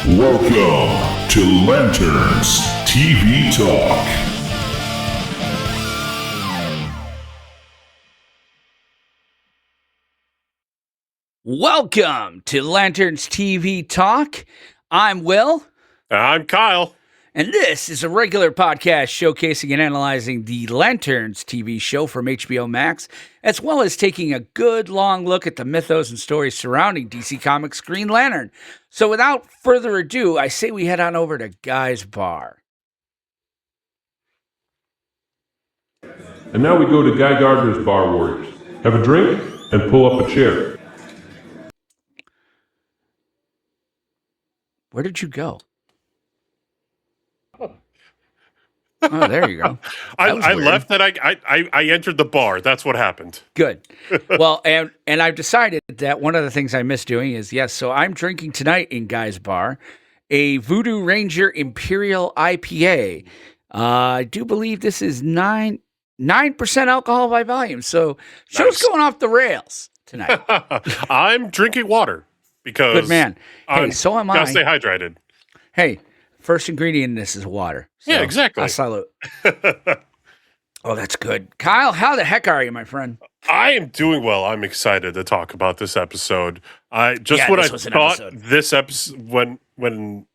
Welcome to Lanterns TV Talk. Welcome to Lanterns TV Talk. I'm Will. I'm Kyle. And this is a regular podcast showcasing and analyzing the Lanterns TV show from HBO Max, as well as taking a good long look at the mythos and stories surrounding DC Comics' Green Lantern. So without further ado, I say we head on over to Guy's Bar. And now we go to Guy Gardner's Bar Warriors. Have a drink and pull up a chair. Where did you go? Oh, there you go. I left and I entered the bar. That's what happened. Good. Well, and I've decided that one of the things I miss doing is, so I'm drinking tonight in Guy's Bar a Voodoo Ranger Imperial IPA. I do believe this is 9% alcohol by volume. So show's going off the rails tonight. I'm drinking water because good man. Hey, so am I. Gotta stay hydrated. Hey, first ingredient in this is water. So yeah, exactly. I salute. Oh, that's good. Kyle, how the heck are you, my friend? I am doing well. I'm excited to talk about this episode. I thought this episode when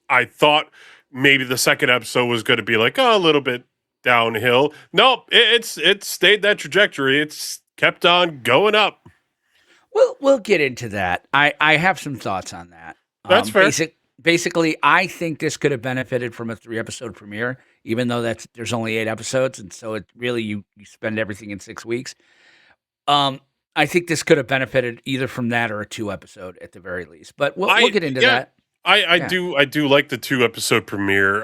I thought maybe the second episode was going to be like a little bit downhill. Nope, it stayed that trajectory. It's kept on going up. We'll get into that. I have some thoughts on that. That's fair. Basically, I think this could have benefited from a 3-episode premiere, even though there's only 8 episodes, and so it really you spend everything in 6 weeks. I think this could have benefited either from that or a 2-episode at the very least. But we'll get into that. I do like the 2-episode premiere.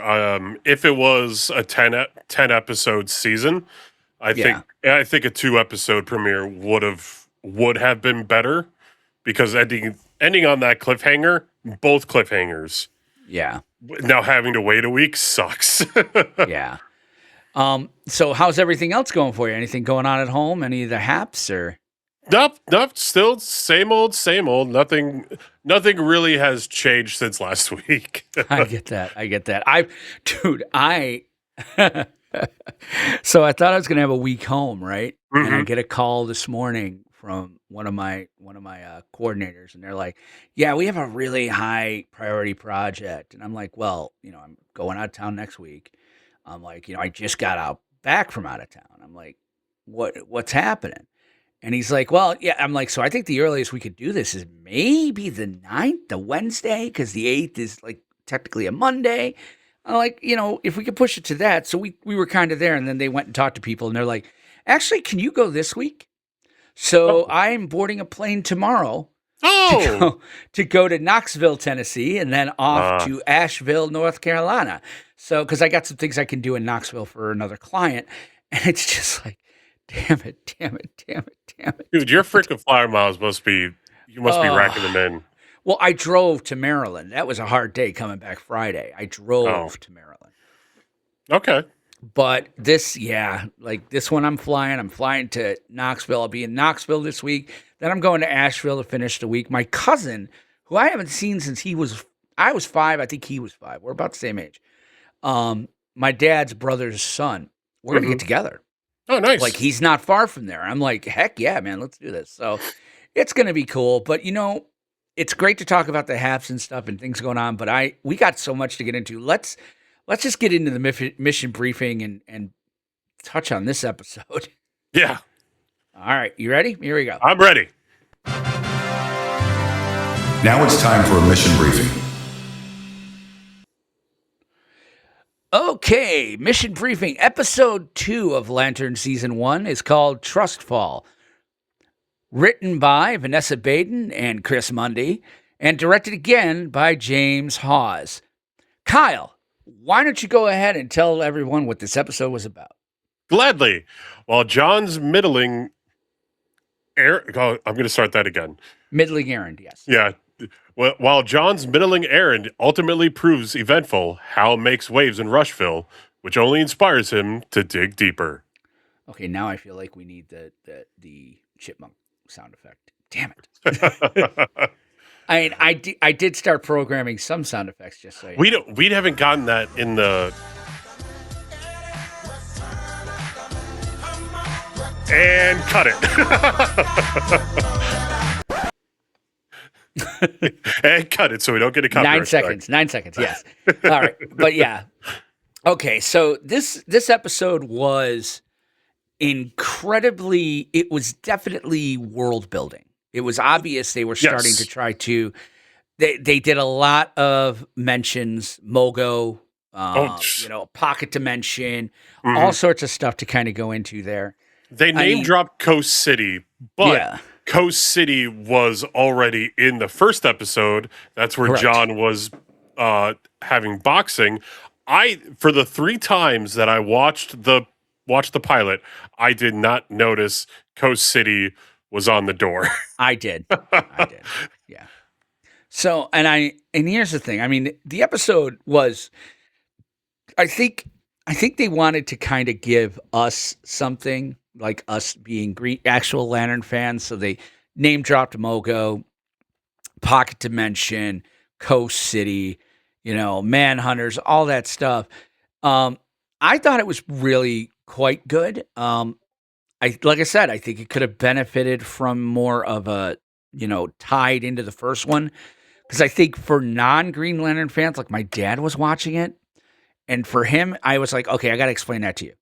If it was a 10 episode season, I think a 2-episode premiere would have been better because ending on that cliffhanger, both cliffhangers. Yeah. Now having to wait a week sucks. Yeah. So how's everything else going for you? Anything going on at home? Any of the haps or? Nope. Still same old. Nothing really has changed since last week. I get that. So I thought I was going to have a week home, right? Mm-hmm. And I get a call this morning from one of my coordinators, and they're like, "Yeah, we have a really high priority project." And I'm like, "Well, I'm going out of town next week." I'm like, I just got back from out of town. I'm like, "What's happening?" And he's like, "Well, yeah." I'm like, "So I think the earliest we could do this is maybe the 9th, the Wednesday, because the 8th is like technically a Monday." I'm like, if we could push it to that. So we were kind of there, and then they went and talked to people, and they're like, "Actually, can you go this week?" So I'm boarding a plane tomorrow to go to Knoxville, Tennessee, and then off to Asheville, North Carolina. So, because I got some things I can do in Knoxville for another client, and it's just like, damn it. Dude, your freaking flyer miles must be racking them in. Well, I drove to Maryland. That was a hard day coming back Friday. I drove to Maryland. Okay. But this one I'm flying to Knoxville. I'll be in Knoxville this week. Then I'm going to Asheville to finish the week. My cousin, who I haven't seen since I was 5, I think he was 5. We're about the same age. My dad's brother's son. We're going to get together. Oh, nice. Like, he's not far from there. I'm like, heck yeah, man, let's do this. So it's going to be cool. But, it's great to talk about the haps and stuff and things going on. But we got so much to get into. Let's just get into the mission briefing and touch on this episode. Yeah. All right. You ready? Here we go. I'm ready. Now it's time for a mission briefing. Okay. Mission briefing. Episode 2 of Lantern Season 1 is called Trustfall. Written by Vanessa Baden and Chris Mundy, and directed again by James Hawes. Kyle, why don't you go ahead and tell everyone what this episode was about? Gladly. While John's middling errand... I'm going to start that again. Middling errand, yes. Yeah. While John's middling errand ultimately proves eventful, Hal makes waves in Rushville, which only inspires him to dig deeper. Okay, now I feel like we need the chipmunk sound effect. Damn it. I did start programming some sound effects just so you know. We haven't gotten that in the. And cut it. And cut it so we don't get a copyright 9 seconds. 9 seconds. Yes. All right. But yeah. Okay. So this episode was incredibly. It was definitely world building. It was obvious they were starting to try to. They did a lot of mentions, Mogo, pocket dimension, all sorts of stuff to kind of go into there. They name dropped Coast City, but Coast City was already in the first episode. That's where John was having boxing. For the 3 times that I watched the pilot, I did not notice Coast City was on the door. I did. Yeah. So, and here's the thing. I mean, the episode was, I think they wanted to kind of give us something, like us being actual Lantern fans. So they name dropped Mogo, Pocket Dimension, Coast City, Manhunters, all that stuff. I thought it was really quite good. Like I said, I think it could have benefited from more of a, tied into the first one. Because I think for non-Green Lantern fans, like my dad was watching it, and for him, I was like, okay, I got to explain that to you.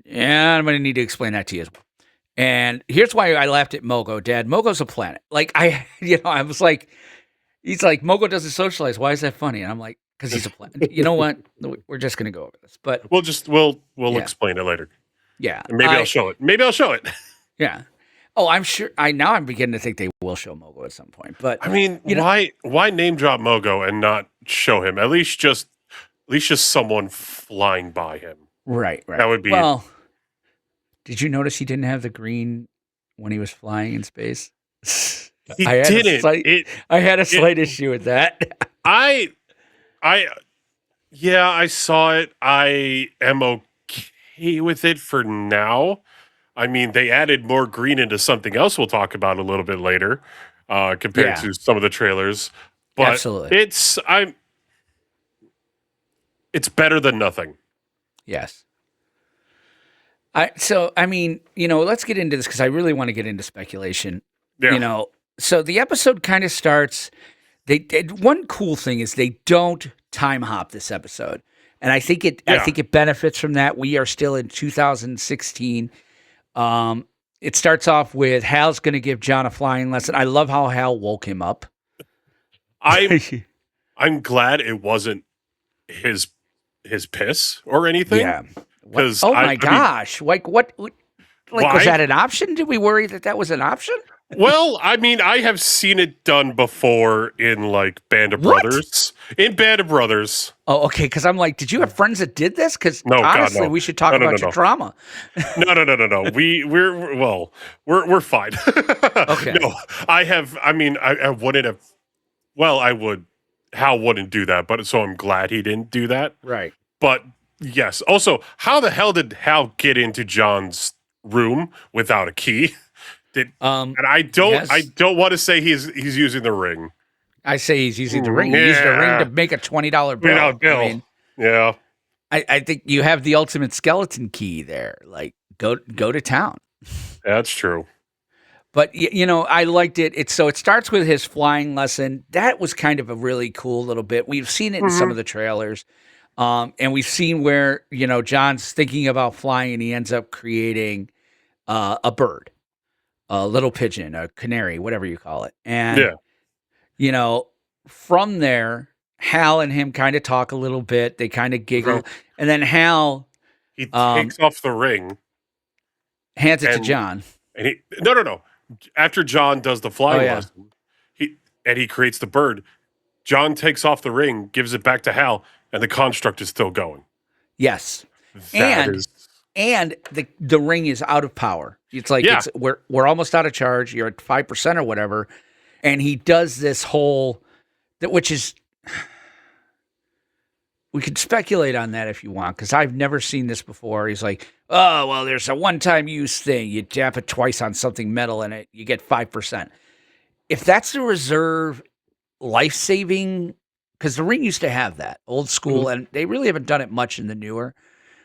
Yeah, I'm going to need to explain that to you as well. And here's why I laughed at Mogo. Dad, Mogo's a planet. Like, I was like, he's like, Mogo doesn't socialize. Why is that funny? And I'm like, because he's a planet. You know what? We're just going to go over this. But we'll explain it later. Yeah. And maybe I'll show it. Yeah. Oh, I'm sure. I'm beginning to think they will show Mogo at some point. But I mean, why name drop Mogo and not show him? At least just someone flying by him. Right. That would be. Well, did you notice he didn't have the green when he was flying in space? He didn't. I had a slight issue with that. I saw it. I am okay with it for now. I mean, they added more green into something else we'll talk about a little bit later, compared to some of the trailers. But absolutely, it's better than nothing. Yes. Let's get into this because I really want to get into speculation. Yeah. So the episode kind of starts. One cool thing is they don't time hop this episode, and I think it benefits from that. We are still in 2016. It starts off with Hal's going to give John a flying lesson. I love how Hal woke him up. I'm glad it wasn't his piss or anything. Yeah. Oh my gosh! Like what? Like was that an option? Did we worry that was an option? Well, I mean, I have seen it done before in like Band of Brothers. In Band of Brothers. Oh, okay. Because I'm like, did you have friends that did this? Because honestly, we should talk about your trauma. No. We're fine. Okay. No, I have. I mean, I wouldn't have. Well, I would. Hal wouldn't do that, but so I'm glad he didn't do that. Right. But yes. Also, how the hell did Hal get into John's room without a key? And I don't want to say he's using the ring. I say he's using the ring. He used the ring to make a $20 bill. I mean, yeah. I think you have the ultimate skeleton key there. Like go to town. That's true. But I liked it. It starts with his flying lesson. That was kind of a really cool little bit. We've seen it in some of the trailers. And we've seen where, John's thinking about flying and he ends up creating a bird. A little pigeon, a canary, whatever you call it. And, from there, Hal and him kind of talk a little bit. They kind of giggle. And then Hal... He takes off the ring. Hands it to John. And No. After John does the flying lesson, he creates the bird, John takes off the ring, gives it back to Hal, and the construct is still going. Yes. And the ring is out of power. It's like we're almost out of charge. You're at 5% or whatever, and he does this whole which is we could speculate on that if you want because I've never seen this before. He's like, oh well, there's a one-time use thing. You tap it twice on something metal and you get 5%. If that's the reserve life-saving, because the ring used to have that old school, and they really haven't done it much in the newer.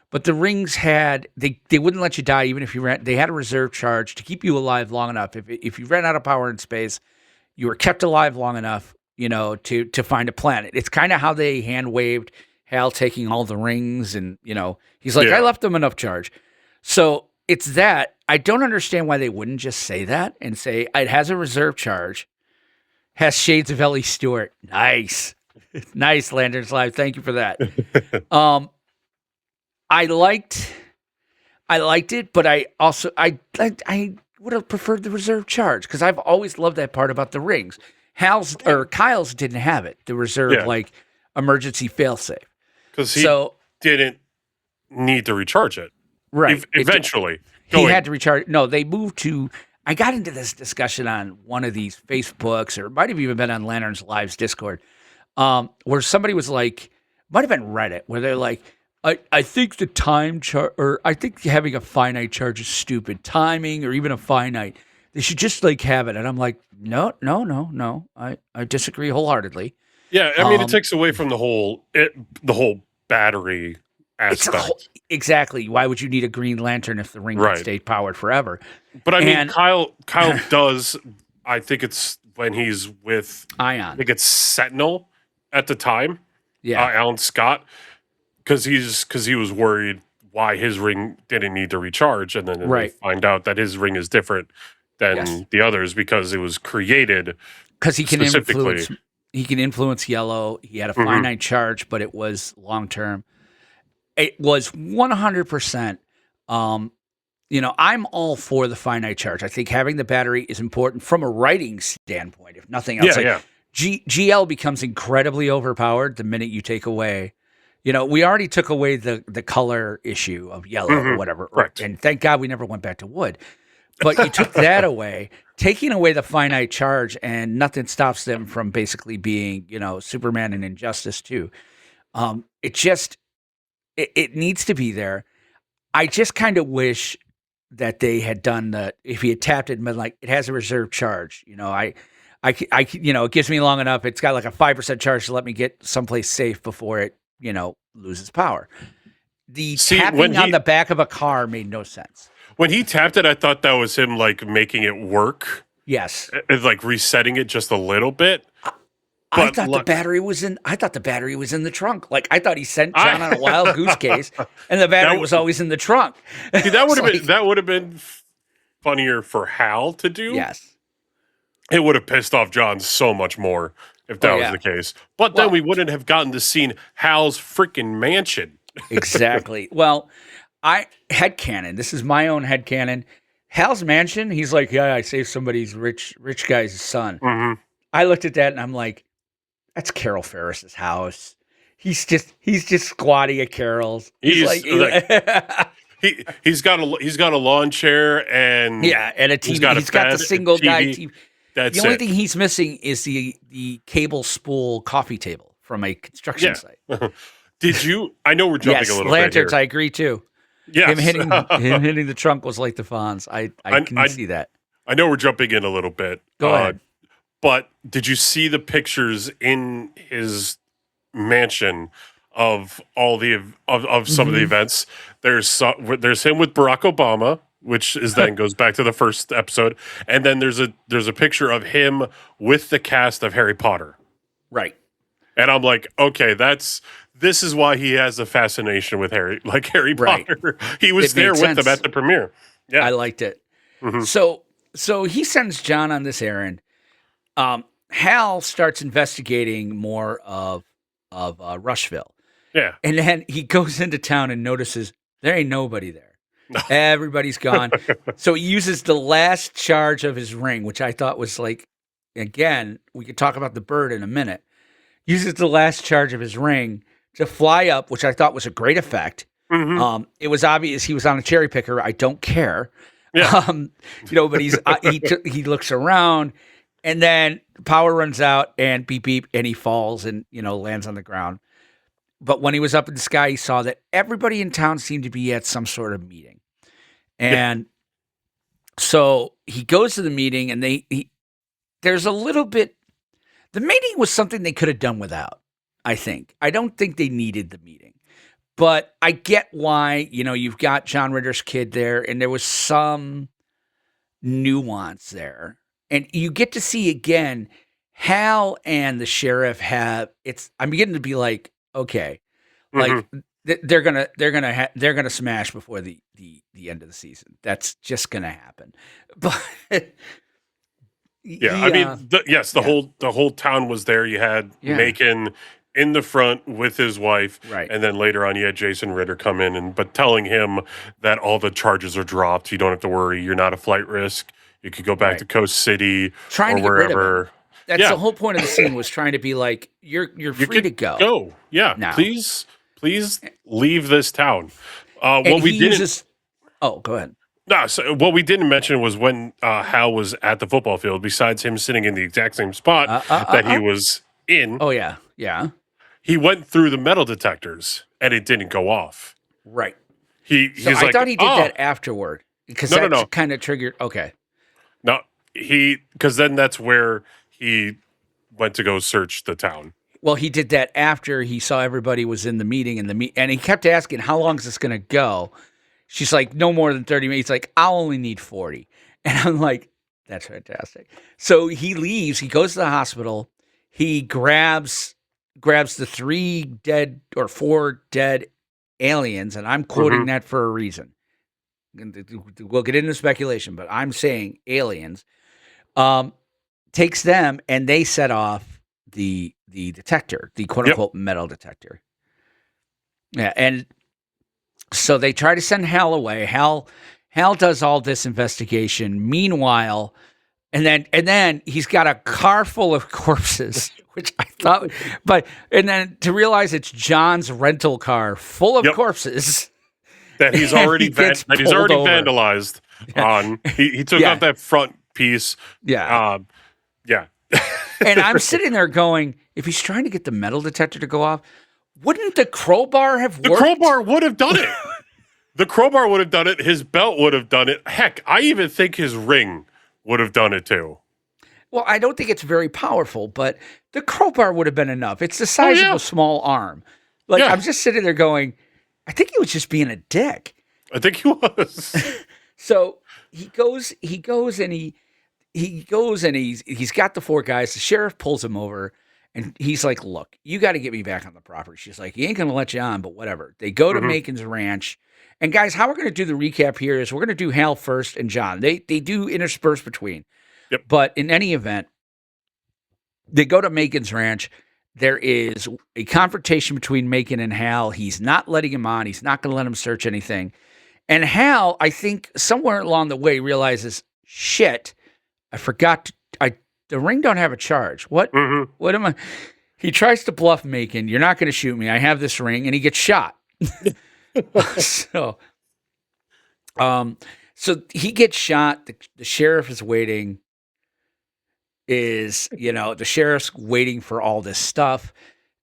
But the rings had they wouldn't let you die even if you ran. They had a reserve charge to keep you alive long enough. If you ran out of power in space, you were kept alive long enough, to find a planet. It's kind of how they hand waved Hal taking all the rings, and he's like, I left them enough charge. So it's that. I don't understand why they wouldn't just say that and say it has a reserve charge, has shades of Ellie Stewart. Nice, nice, Lanterns Live. Thank you for that. I liked it, but I would have preferred the reserve charge because I've always loved that part about the rings. Kyle's didn't have it, the reserve emergency failsafe, because he didn't need to recharge it. Right, eventually he had to recharge. No, they moved to. I got into this discussion on one of these Facebooks, or it might have even been on Lanterns Live's Discord, where somebody was like, might have been Reddit, where they're like, I think the time charge, or I think having a finite charge is stupid. Timing or even a finite, they should just have it. And I'm like, no. I disagree wholeheartedly. Yeah, I mean, it takes away from the whole battery aspect. Exactly. Why would you need a Green Lantern if the ring would stay powered forever? But I mean, Kyle does. I think it's when he's with Ion. I think it's Sentinel at the time. Yeah, Alan Scott. Because he was worried why his ring didn't need to recharge, and then they find out that his ring is different than the others because it was created because he can influence yellow. He had a finite charge, but it was long term. It was 100%. I'm all for the finite charge. I think having the battery is important from a writing standpoint, if nothing else. GL becomes incredibly overpowered the minute you take away. We already took away the color issue of yellow or whatever. Correct. And thank God we never went back to wood. But you took that away, taking away the finite charge, and nothing stops them from basically being, Superman and Injustice too. It needs to be there. I just kind of wish that they had done if he had tapped it and been like, it has a reserve charge. It gives me long enough. It's got like a 5% charge to let me get someplace safe before it, loses power. The tapping on the back of a car made no sense. When he tapped it, I thought that was him making it work. Yes. Resetting it just a little bit. I thought the battery was in the trunk. I thought he sent John on a wild goose case and the battery was always in the trunk. See, that would have been funnier for Hal to do. Yes. It would have pissed off John so much more if that was the case. But then we wouldn't have gotten to see Hal's freaking mansion. Exactly. Well, headcanon. This is my own headcanon. Hal's mansion, he's like, yeah, I saved somebody's rich guy's son. Mm-hmm. I looked at that and I'm like, that's Carol Ferris's house. He's just squatting at Carol's. He's got a lawn chair and and a TV. He's got the single guy TV. The only thing he's missing is the cable spool coffee table from a construction site. Did you? I know we're jumping a little Lanterns, bit here. I agree too. Yes. Him hitting the trunk was like the Fonz. I can see that. I know we're jumping in a little bit. Go ahead. But did you see the pictures in his mansion of all of some of the events? There's him with Barack Obama, which is then goes back to the first episode, and then there's a picture of him with the cast of Harry Potter. Right. And I'm like, okay, this is why he has a fascination with Harry Potter. He was there with them at the premiere. Yeah, I liked it. Mm-hmm. So he sends John on this errand. Hal starts investigating more of Rushville. Yeah. And then he goes into town and notices there ain't nobody there. Everybody's gone. So he uses the last charge of his ring, which I thought was again, we could talk about the bird in a minute. Uses the last charge of his ring to fly up, which I thought was a great effect. Mm-hmm. It was obvious he was on a cherry picker. I don't care. Yeah. But he looks around. And then power runs out and beep, beep, and he falls and, lands on the ground. But when he was up in the sky, he saw that everybody in town seemed to be at some sort of meeting. And so he goes to the meeting and there's a little bit The meeting was something they could have done without, I think. I don't think they needed the meeting. But I get why, you've got John Ritter's kid there, and there was some nuance there. And you get to see again, Hal and the sheriff I'm beginning to be like, okay, like they're gonna smash before the end of the season. That's just gonna happen. But yeah, I mean, the whole town was there. You had Macon in the front with his wife, right, and then later on you had Jason Ritter come in but telling him that all the charges are dropped. You don't have to worry. You're not a flight risk. You could go back to Coast City or wherever. That's the whole point of the scene, was trying to be like, you're free to go. Go, yeah. Now. Please leave this town. What we didn't. Oh, go ahead. No, so what we didn't mention was when Hal was at the football field. Besides him sitting in the exact same spot that he was in. Oh yeah. He went through the metal detectors and it didn't go off. Right. I thought he did that afterward, because that kind of triggered. Okay. No, because then that's where he went to go search the town. Well, he did that after he saw everybody was in the meeting, and he kept asking, how long is this going to go? She's like, no more than 30 minutes. He's like, I'll only need 40. And I'm like, that's fantastic. So he leaves. He goes to the hospital. He grabs the 4 dead aliens, and I'm quoting that for a reason. We'll get into speculation, but I'm saying aliens. Takes them, and they set off the detector, the quote unquote metal detector. Yeah, and so they try to send Hal away. Hal does all this investigation. Meanwhile, and then he's got a car full of corpses, which I thought, and then to realize it's John's rental car full of corpses that he's already vandalized on. He took off that front piece. Yeah. And I'm sitting there going, if he's trying to get the metal detector to go off, wouldn't the crowbar have worked? The crowbar would have done it. The crowbar would have done it. His belt would have done it. Heck, I even think his ring would have done it too. Well, I don't think it's very powerful, but the crowbar would have been enough. It's the size of a small arm. I'm just sitting there going, I think he was just being a dick. I think he was. So he goes and he's got the 4 guys. The sheriff pulls him over, and he's like, look, you got to get me back on the property. She's like, he ain't going to let you on, but whatever. They go to Macon's ranch. And guys, how we're going to do the recap here is we're going to do Hal first and John. They do intersperse between. Yep. But in any event, they go to Macon's ranch. There is a confrontation between Macon and Hal. He's not letting him on. He's not going to let him search anything. And Hal, I think somewhere along the way, realizes, shit, I forgot the ring don't have a charge. What am I? He tries to bluff Macon. You're not going to shoot me. I have this ring, and he gets shot. So he gets shot. The sheriff is waiting. The sheriff's waiting for all this stuff.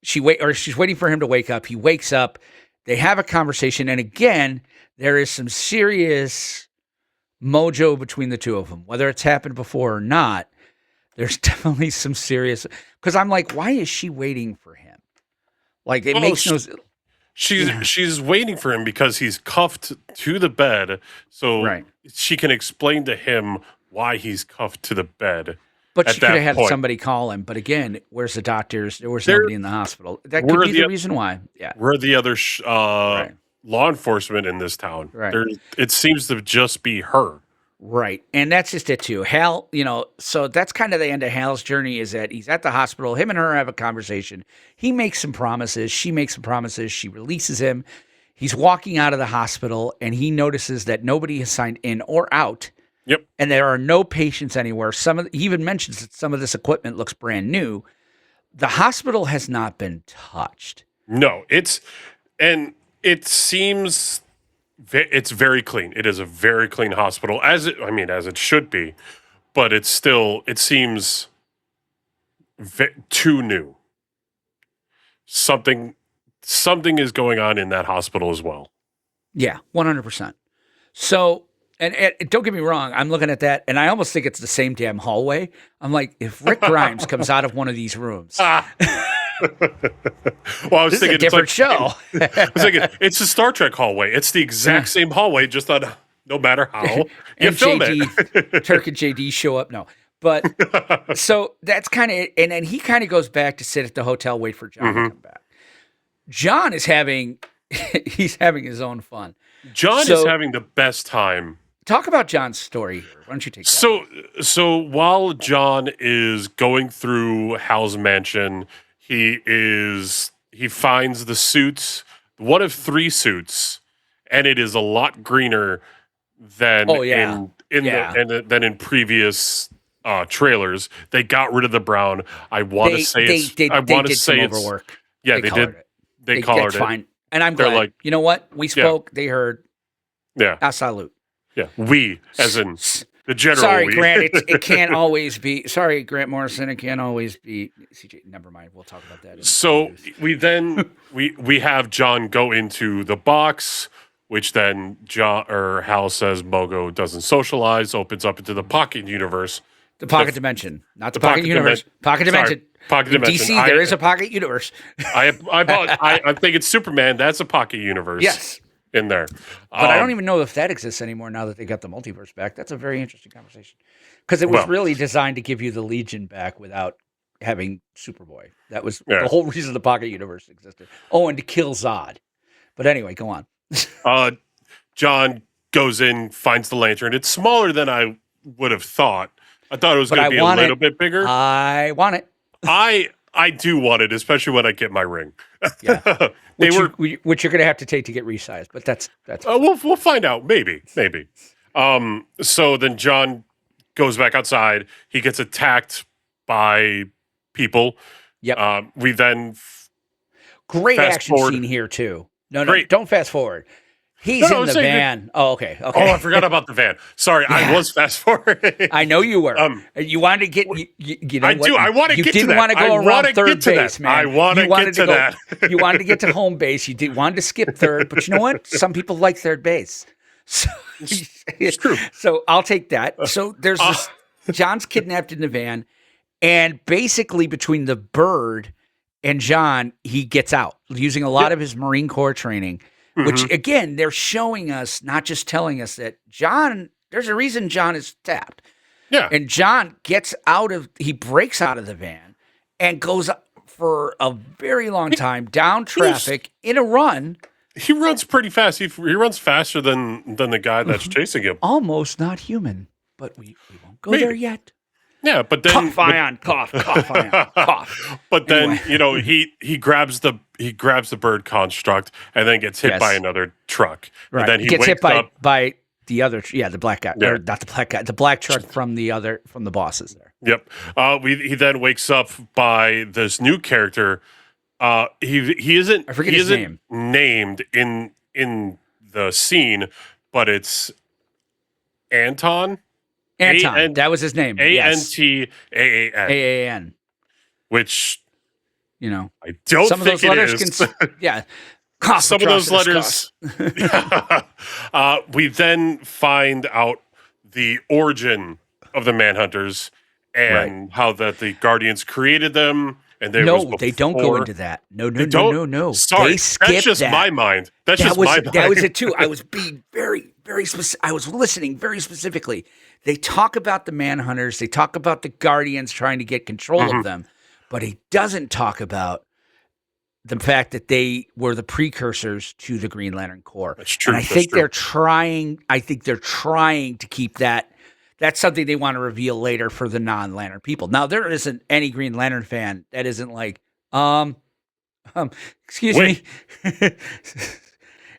She's waiting for him to wake up. He wakes up. They have a conversation, and again, there is some serious mojo between the two of them. Whether it's happened before or not, there's definitely some serious. Because I'm like, why is she waiting for him? Like, it makes no. She's waiting for him because he's cuffed to the bed, so she can explain to him why he's cuffed to the bed. But she could have had somebody call him. But again, where's the doctors? There was nobody in the hospital. That could be the reason why. Yeah, we're the other law enforcement in this town. Right. It seems to just be her. Right. And that's just it too. Hal, so that's kind of the end of Hal's journey, is that he's at the hospital. Him and her have a conversation. He makes some promises. She makes some promises. She releases him. He's walking out of the hospital, and he notices that nobody has signed in or out. Yep. And there are no patients anywhere. He even mentions that some of this equipment looks brand new. The hospital has not been touched. No, it seems it's very clean. It is a very clean hospital, as it should be, but it seems too new. Something is going on in that hospital as well. Yeah, 100%. So And don't get me wrong, I'm looking at that, and I almost think it's the same damn hallway. I'm like, if Rick Grimes comes out of one of these rooms, well, I was this thinking is a different show. I was thinking it's a Star Trek hallway. It's the exact same hallway, just on no matter how you and film JD, it. Turk and JD show up. No, but so that's kind of, and then he kind of goes back to sit at the hotel, wait for John to come back. John is he's having his own fun. John is having the best time. Talk about John's story here. Why don't you take that? So while John is going through Hal's mansion, he finds the suits, one of 3 suits, and it is a lot greener than than in previous trailers. They got rid of the brown. I want to say it's overwork. Yeah, they did. They colored it. Fine. And I'm glad. Like, you know what? We spoke. They heard. Yeah. A salute. Yeah. We, as in the general. Sorry, we. Grant. It can't always be. Sorry, Grant Morrison. It can't always be. CJ, never mind. We'll talk about that. So we then we have John go into the box, which then Hal says Mogo doesn't socialize, opens up into the pocket universe. The pocket dimension, not the pocket universe. Pocket dimension. Pocket dimension. DC, there is a pocket universe. I think it's Superman. That's a pocket universe. Yes. In there. But I don't even know if that exists anymore now that they got the multiverse back. That's a very interesting conversation. Because it was really designed to give you the Legion back without having Superboy. That was the whole reason the pocket universe existed. Oh, and to kill Zod. But anyway, go on. John goes in, finds the lantern. It's smaller than I would have thought. I thought it was going to be a little bit bigger. I want it. I do want it, especially when I get my ring. Yeah. Which you're going to have to take to get resized, but that's. We'll find out. Maybe. So then John goes back outside. He gets attacked by people. Yep. We then great action scene here too. No, don't fast forward. He's in the van. Oh, okay. Oh, I forgot about the van. Sorry, I was fast forwarding. I know you were. You wanted to get. You know I do. I want to get to that. You didn't want to go around third base, man. I want to get to that. You wanted to get to home base. You wanted to skip third, but you know what? Some people like third base. So, it's true. So I'll take that. So there's this. John's kidnapped in the van, and basically between the bird and John, he gets out using a lot of his Marine Corps training. Which, again, they're showing us, not just telling us that John, there's a reason John is tapped. Yeah. And John he breaks out of the van and goes for a very long time down traffic in a run. He runs pretty fast. He runs faster than the guy that's chasing him. Almost not human, but we won't go there yet. Yeah, but then cough ion, cough. But then he grabs the bird construct and then gets hit by another truck. Right. And then he gets hit up by the other, the black guy, or not the black guy, the black truck from the bosses there. Yep. He then wakes up by this new character. He isn't. I forget his name. Named in the scene, but it's Anton. Anton, that was his name. Antaan. Aan. Which, I don't some think of those letters is. Some of those letters. We then find out the origin of the Manhunters and how that the Guardians created them. And they don't go into that. No. Sorry, they skip that's just that. my mind. That was it too. I was being very, very specific. I was listening very specifically. They talk about the Manhunters. They talk about the Guardians trying to get control of them, but he doesn't talk about the fact that they were the precursors to the Green Lantern Corps. That's true. And I think they're trying. I think they're trying to keep that. That's something they want to reveal later for the non-Lantern people. Now, there isn't any Green Lantern fan that isn't like, excuse me.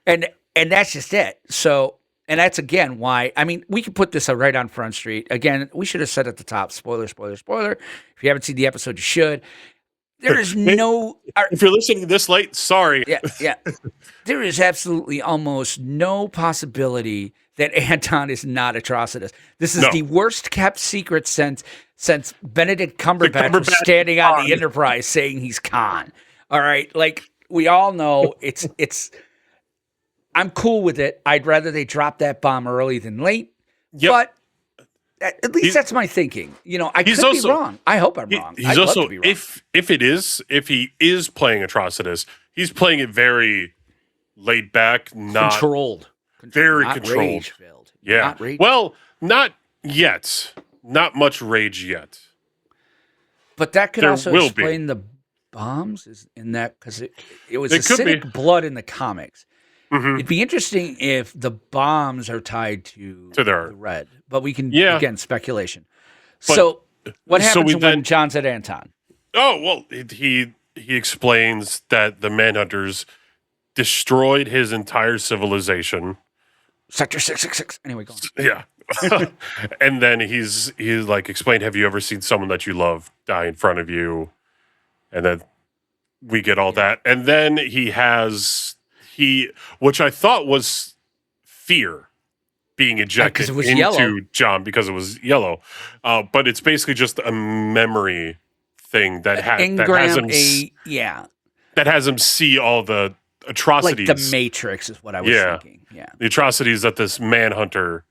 and that's just it. So, and that's again why, we can put this right on Front Street. Again, we should have said at the top, spoiler. If you haven't seen the episode, you should. There is if you're listening this late, sorry. Yeah. There is absolutely almost no possibility that Anton is not Atrocitus. This is the worst kept secret since Benedict Cumberbatch was standing on the Enterprise saying he's Khan. All right, like we all know, it's. I'm cool with it. I'd rather they drop that bomb early than late. Yep. But at least that's my thinking. I could be wrong. I hope I'm wrong. He's I'd also, love to be wrong. if he is playing Atrocitus, he's playing it very laid back, not controlled. Very not controlled. Rage-filled. Yeah. Not rage. Well, not yet. Not much rage yet. But that could There also will explain the bombs is in that because it was It could acidic be. blood in the comics. Mhm. It'd be interesting if the bombs are tied to their the red, but we can again speculation. But- So what so happens we when then- John's at Anton? Oh, well, he explains that the Manhunters destroyed his entire civilization. Sector 666. Anyway, go on. Yeah. And then he's like explained, have you ever seen someone that you love die in front of you? And then we get all that. And then which I thought was fear being injected 'cause it was into yellow. John because it was yellow. But it's basically just a memory thing that has him that has him see all the like atrocities. the Matrix is what I was thinking. Yeah. The atrocities that this Manhunter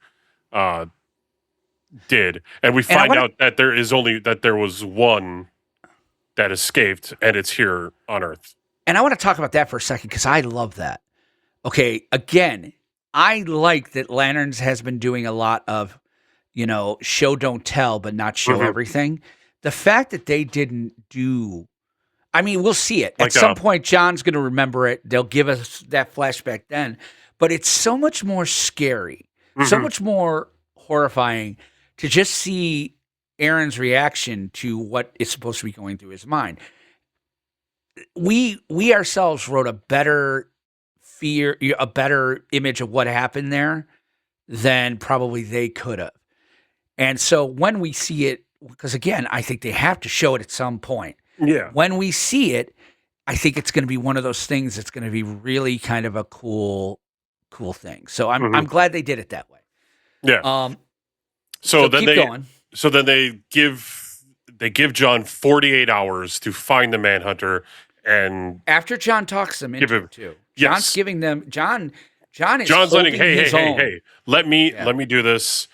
did. And we find out that there was one that escaped, and it's here on Earth. And I want to talk about that for a second because I love that. Okay, again, I like that Lanterns has been doing a lot of, show don't tell, but not show everything. The fact that they didn't do, I mean, we'll see it. At some point, John's going to remember it. They'll give us that flashback then. But it's so much more scary, so much more horrifying to just see Aaron's reaction to what is supposed to be going through his mind. We ourselves wrote a better image of what happened there than probably they could have. And so when we see it, because again, I think they have to show it at some point. Yeah. When we see it, I think it's going to be one of those things that's going to be really kind of a cool thing. So I'm glad they did it that way. Yeah. So then keep going. So then they give John 48 hours to find the Manhunter, and after John talks them into it too. John's giving them John is John's letting his own. hey, let me do this.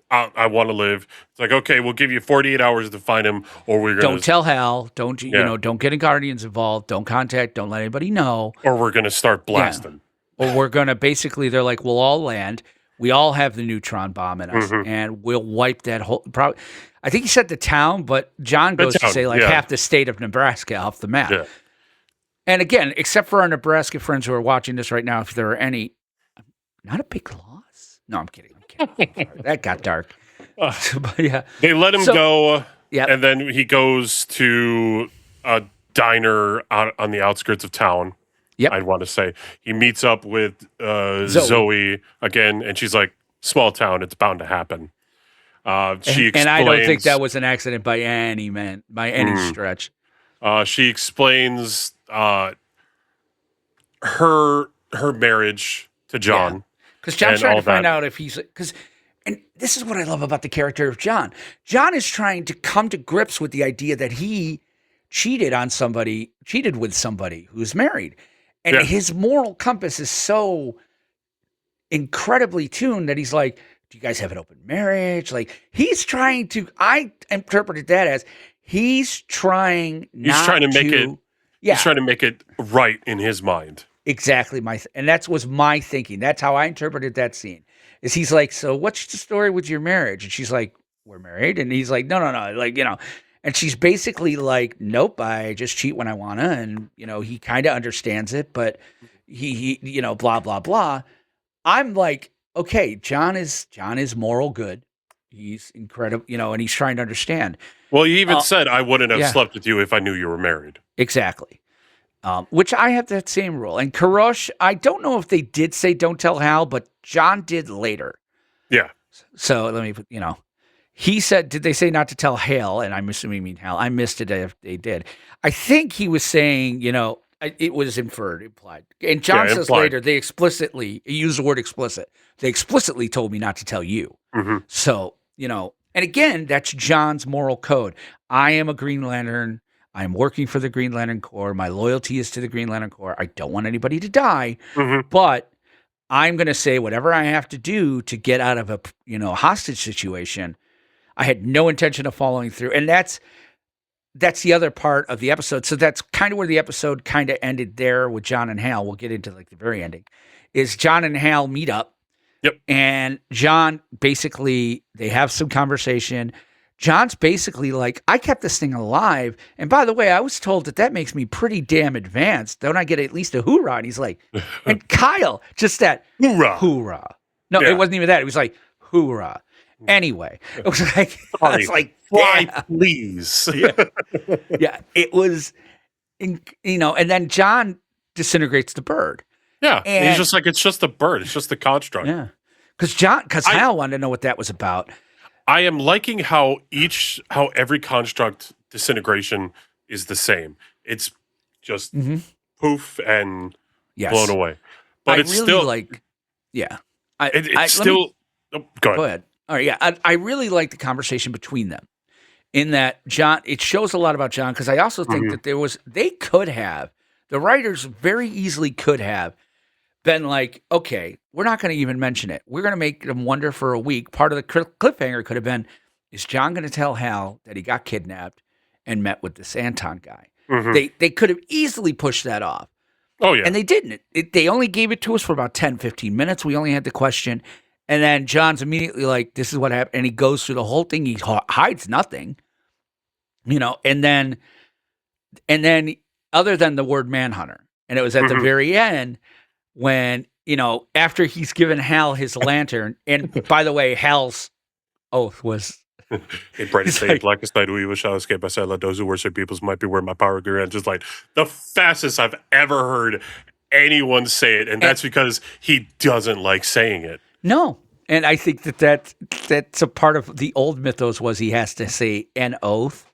I want to live. It's like, okay, we'll give you 48 hours to find him, or we're gonna don't tell Hal. Don't don't get Guardians involved. Don't let anybody know. Or we're gonna start blasting. Or we're gonna basically they're like, we'll all land. We all have the neutron bomb in us, and we'll wipe that whole. Probably, I think he said the town, but John goes to say half the state of Nebraska off the map. Yeah. And again, except for our Nebraska friends who are watching this right now, if there are any, not a big loss. No, I'm kidding. That got dark. But yeah, they let him go. Yeah, and then he goes to a diner out on the outskirts of town. Yep. I'd want to say he meets up with Zoe again, and she's like, "Small town, it's bound to happen." She explains, and I don't think that was an accident by any stretch. She explains her marriage to John, because John's trying to find out if he's and this is what I love about the character of John. John is trying to come to grips with the idea that he cheated with somebody who's married. And his moral compass is so incredibly tuned that he's like, do you guys have an open marriage? Like he's trying to, I interpreted that as he's trying to make it right in his mind. Exactly. And that was my thinking. That's how I interpreted that scene is he's like, so what's the story with your marriage? And she's like, we're married. And he's like, no. Like, and she's basically like, nope, I just cheat when I want to. And, he kind of understands it, but he, blah, blah, blah. I'm like, okay, John is moral good. He's incredible, and he's trying to understand. Well, he even said, I wouldn't have slept with you if I knew you were married. Exactly. Which I have that same rule. And Karosh, I don't know if they did say don't tell Hal, but John did later. Yeah. So let me put, he said, did they say not to tell Hal? And I'm assuming you mean Hal. I missed it if they did. I think he was saying, it was implied. And John says later, they explicitly, use the word explicit. They explicitly told me not to tell you. So, and again, that's John's moral code. I am a Green Lantern. I'm working for the Green Lantern Corps. My loyalty is to the Green Lantern Corps. I don't want anybody to die, but I'm going to say whatever I have to do to get out of a hostage situation. I had no intention of following through, and that's the other part of the episode. So that's kind of where the episode kind of ended there with John and Hal. We'll get into like the very ending. Is John and Hal meet up. Yep. And John basically, they have some conversation. John's basically like, I kept this thing alive. And by the way, I was told that makes me pretty damn advanced. Don't I get at least a hoorah? And he's like, and Kyle, just that hoorah. No, it wasn't even that. It was like, hoorah. Anyway, it was like, I was like, fly, please. Yeah, it was, and then John disintegrates the bird. Yeah, and he's just like, it's just a bird. It's just the construct. Yeah, because Hal wanted to know what that was about. I am liking how every construct disintegration is the same. It's just poof and blown away. But it's really still like, yeah. Go ahead. All right, yeah. I really like the conversation between them in that John, it shows a lot about John, because I also think that the writers very easily could have been like, okay, we're not going to even mention it. We're going to make them wonder for a week. Part of the cliffhanger could have been, is John going to tell Hal that he got kidnapped and met with this Anton guy? They could have easily pushed that off. Oh, yeah. And they didn't. They only gave it to us for about 10, 15 minutes. We only had the question. And then John's immediately like, this is what happened. And he goes through the whole thing. He hides nothing, and then other than the word manhunter. And it was at the very end when, after he's given Hal his lantern. And by the way, Hal's oath was, in brightest day, blackest night, we shall escape. I said, let those who worship peoples might be where my power grew. And just like the fastest I've ever heard anyone say it. And that's because he doesn't like saying it. No. And I think that's a part of the old mythos was he has to say an oath.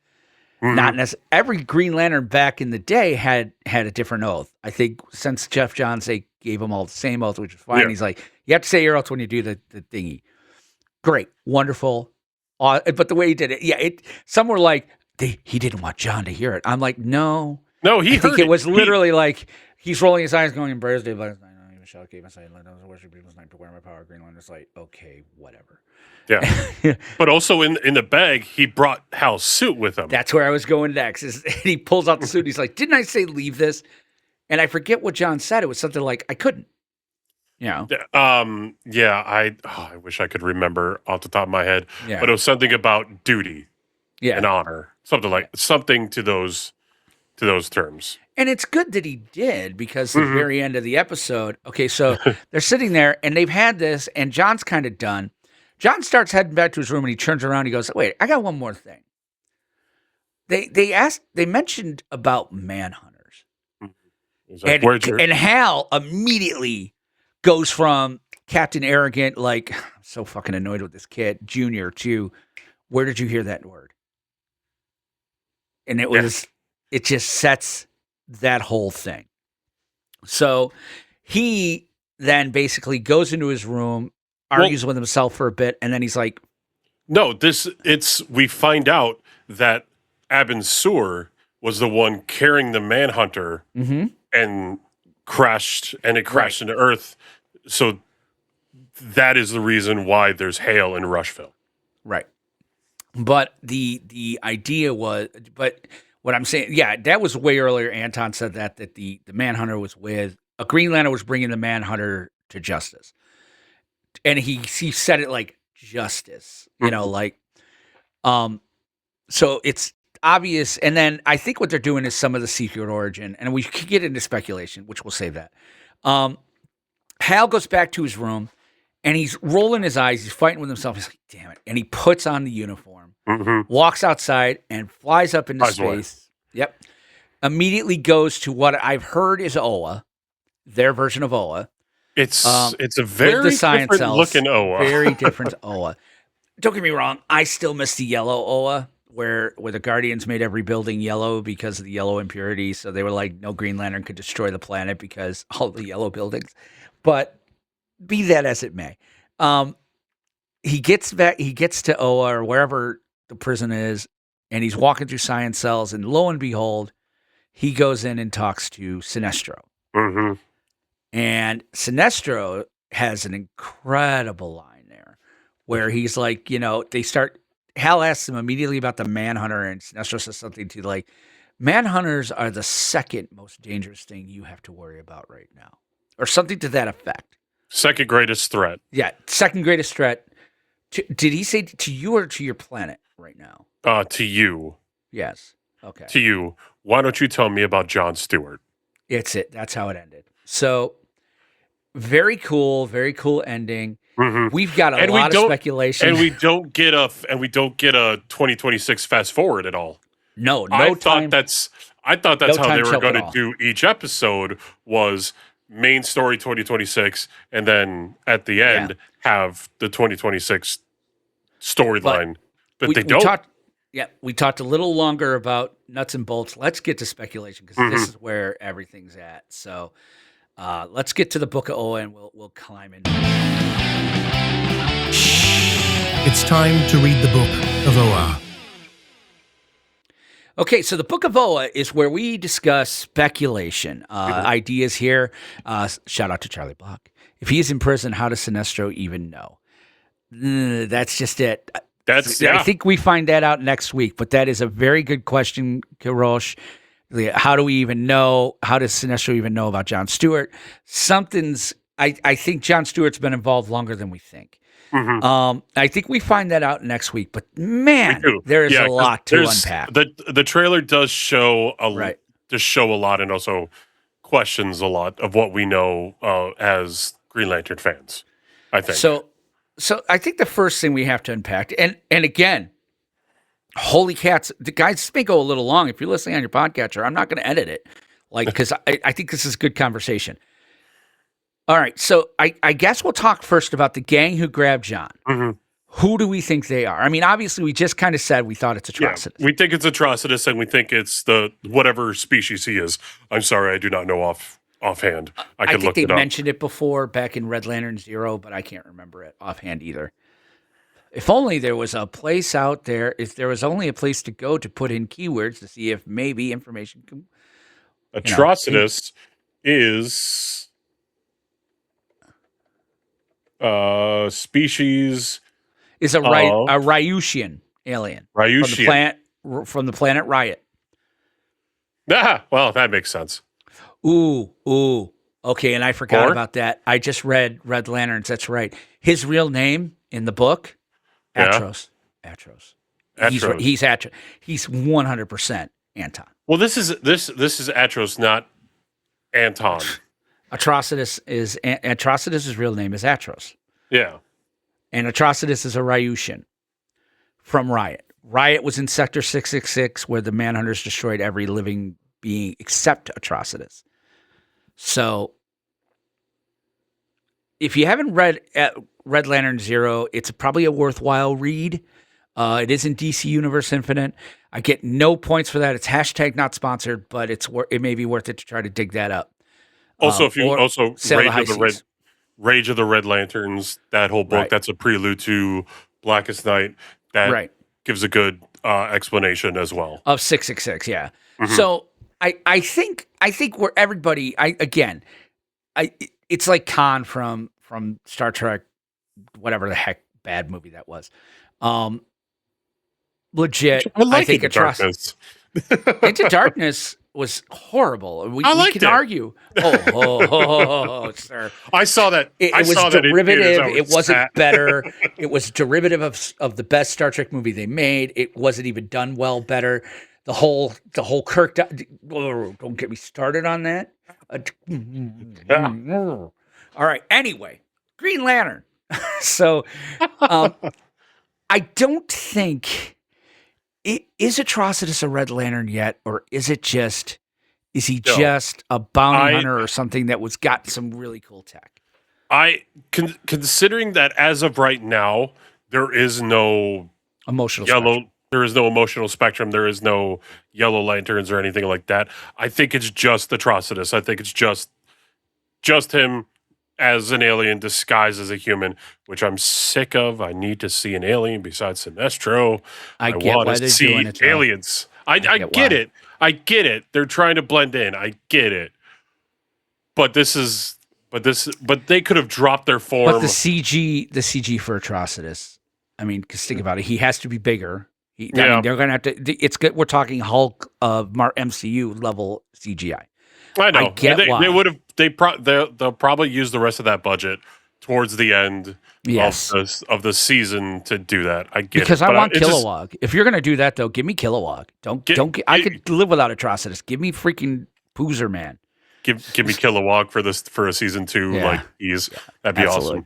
Not necessarily. Every Green Lantern back in the day had a different oath. I think since Jeff Johns, they gave them all the same oath, which is fine. Yeah. He's like, you have to say your oath when you do the thingy. Great. Wonderful. But the way he did it, some were like, he didn't want John to hear it. I'm like, no. No, he I think it was literally like, he's rolling his eyes going, in Brother's Day, but shall keep my sight, let those worship people's night to wear my power. Green Lantern's like, okay, whatever. Yeah. But also in the bag, he brought Hal's suit with him. That's where I was going next. He pulls out the suit. He's like, didn't I say leave this? And I forget what John said. It was something like, I couldn't. I wish I could remember off the top of my head. Yeah. But it was something about duty and honor. Something to those terms. And it's good that he did, because the very end of the episode, okay, so they're sitting there and they've had this and John's kind of done. John starts heading back to his room and he turns around and he goes, wait, I got one more thing. They mentioned about manhunters. Like, and Hal immediately goes from Captain Arrogant, like, I'm so fucking annoyed with this kid, Junior, to, where did you hear that word? And it just sets that whole thing. So he then basically goes into his room, argues with himself for a bit, and then he's like, no, we find out that Abin Sur was the one carrying the Manhunter and crashed into Earth. So that is the reason why there's hail in Rushville. Right. But the idea was, what I'm saying, that was way earlier. Anton said that the Manhunter was with a Green Lantern, was bringing the Manhunter to justice, and he said it like justice, so it's obvious. And then I think what they're doing is some of the secret origin, and we could get into speculation, which we'll save that. Hal goes back to his room, and he's rolling his eyes. He's fighting with himself. He's like, damn it. And he puts on the uniform, walks outside, and flies up into space. Yep. Immediately goes to what I've heard is Oa, their version of Oa. It's a very different looking Oa. Very different Oa. Don't get me wrong. I still miss the yellow Oa, where the Guardians made every building yellow because of the yellow impurities. So they were like, no Green Lantern could destroy the planet because all the yellow buildings. But be that as it may, he gets back. He gets to Oa or wherever the prison is, and he's walking through science cells, and lo and behold, he goes in and talks to Sinestro. Mm-hmm. And Sinestro has an incredible line there where he's like, Hal asks him immediately about the Manhunter, and Sinestro says something to like, Manhunters are the second most dangerous thing you have to worry about right now, or something to that effect. Second greatest threat. Yeah, second greatest threat. Did he say to you or to your planet right now? To you. Yes. Okay. To you. Why don't you tell me about John Stewart? That's how it ended. So very cool ending. Mm-hmm. We've got a lot of speculation, and we don't get a 2026 fast forward at all. No I time. I thought that's how they were going to all. do each episode was main story 2026, and then at the end have the 2026 storyline. But they don't. We talked a little longer about nuts and bolts. Let's get to speculation because this is where everything's at. So let's get to the Book of Oa, and we'll climb in. It's time to read the Book of Oa. Okay, so the Book of Oa is where we discuss speculation, ideas here. Shout out to Charlie Block. If he is in prison, how does Sinestro even know? That's just it. I think we find that out next week, but that is a very good question, Kirosh. How do we even know? How does Sinestro even know about John Stewart? I think John Stewart's been involved longer than we think. Mm-hmm. I think we find that out next week, but man, there is a lot to unpack. The trailer does show a lot, and also questions a lot of what we know as Green Lantern fans, I think. So I think the first thing we have to unpack, and again, holy cats, the guys, this may go a little long. If you're listening on your podcatcher, I'm not going to edit it, because I think this is good conversation. All right, so I guess we'll talk first about the gang who grabbed John. Mm-hmm. Who do we think they are? I mean, obviously, we just kind of said we thought it's Atrocitus. Yeah, we think it's Atrocitus, and we think it's the whatever species he is. I'm sorry, I do not know offhand. I could look it up. I think they mentioned it before back in Red Lantern Zero, but I can't remember it offhand either. If only there was a place out there, if there was only a place to go to put in keywords to see if maybe information can... Atrocitus is... species is a Ryushian alien. Ryushian. From the planet Riot. Well, that makes sense. Ooh. Okay, and I forgot about that. I just read Red Lanterns. That's right. His real name in the book, Atros. Atros. He's Atros. He's 100% Anton. Well, this is Atros, not Anton. Atrocitus' real name is Atros. Yeah. And Atrocitus is a Ryushian from Riot. Riot was in Sector 666 where the Manhunters destroyed every living being except Atrocitus. So if you haven't read Red Lantern Zero, it's probably a worthwhile read. It is in DC Universe Infinite. I get no points for that. It's hashtag not sponsored, but it may be worth it to try to dig that up. Also, if you Rage of the Red Lanterns, that whole book, that's a prelude to Blackest Night. That gives a good explanation as well. Of 666, yeah. Mm-hmm. So I think where everybody, it's like Khan from Star Trek, whatever the heck bad movie that was. Legit, I think Into Darkness. Into Darkness was horrible. We can argue. Oh, sir. I saw that. It was derivative. It wasn't better. It was derivative of the best Star Trek movie they made. It wasn't even done well better. The whole Kirk. Don't get me started on that. All right. Anyway, Green Lantern. So, I don't think. Is Atrocitus a Red Lantern yet, or is he just a bounty hunter or something that was got some really cool tech? Considering that as of right now, there is no emotional yellow. Spectrum. There is no emotional spectrum. There is no yellow lanterns or anything like that. I think it's just Atrocitus. I think it's just him as an alien disguised as a human, which I'm sick of. I need to see an alien besides Sinestro. I get want why to they're see doing it, though. aliens. I get why. it. I get it. They're trying to blend in. I get it. But they could have dropped their form. But the CG for Atrocitus. I mean, because think about it, he has to be bigger. I mean, they're gonna have to. It's good. We're talking Hulk of MCU level CGI. I know. I get why. They would have. They'll probably use the rest of that budget towards the end of the season to do that. I get because it. I want Kilowog. If you're gonna do that, though, give me Kilowog. I could live without Atrocitus. Give me freaking Boozer Man. Give me Kilowog for a season 2. Yeah. That'd be absolutely.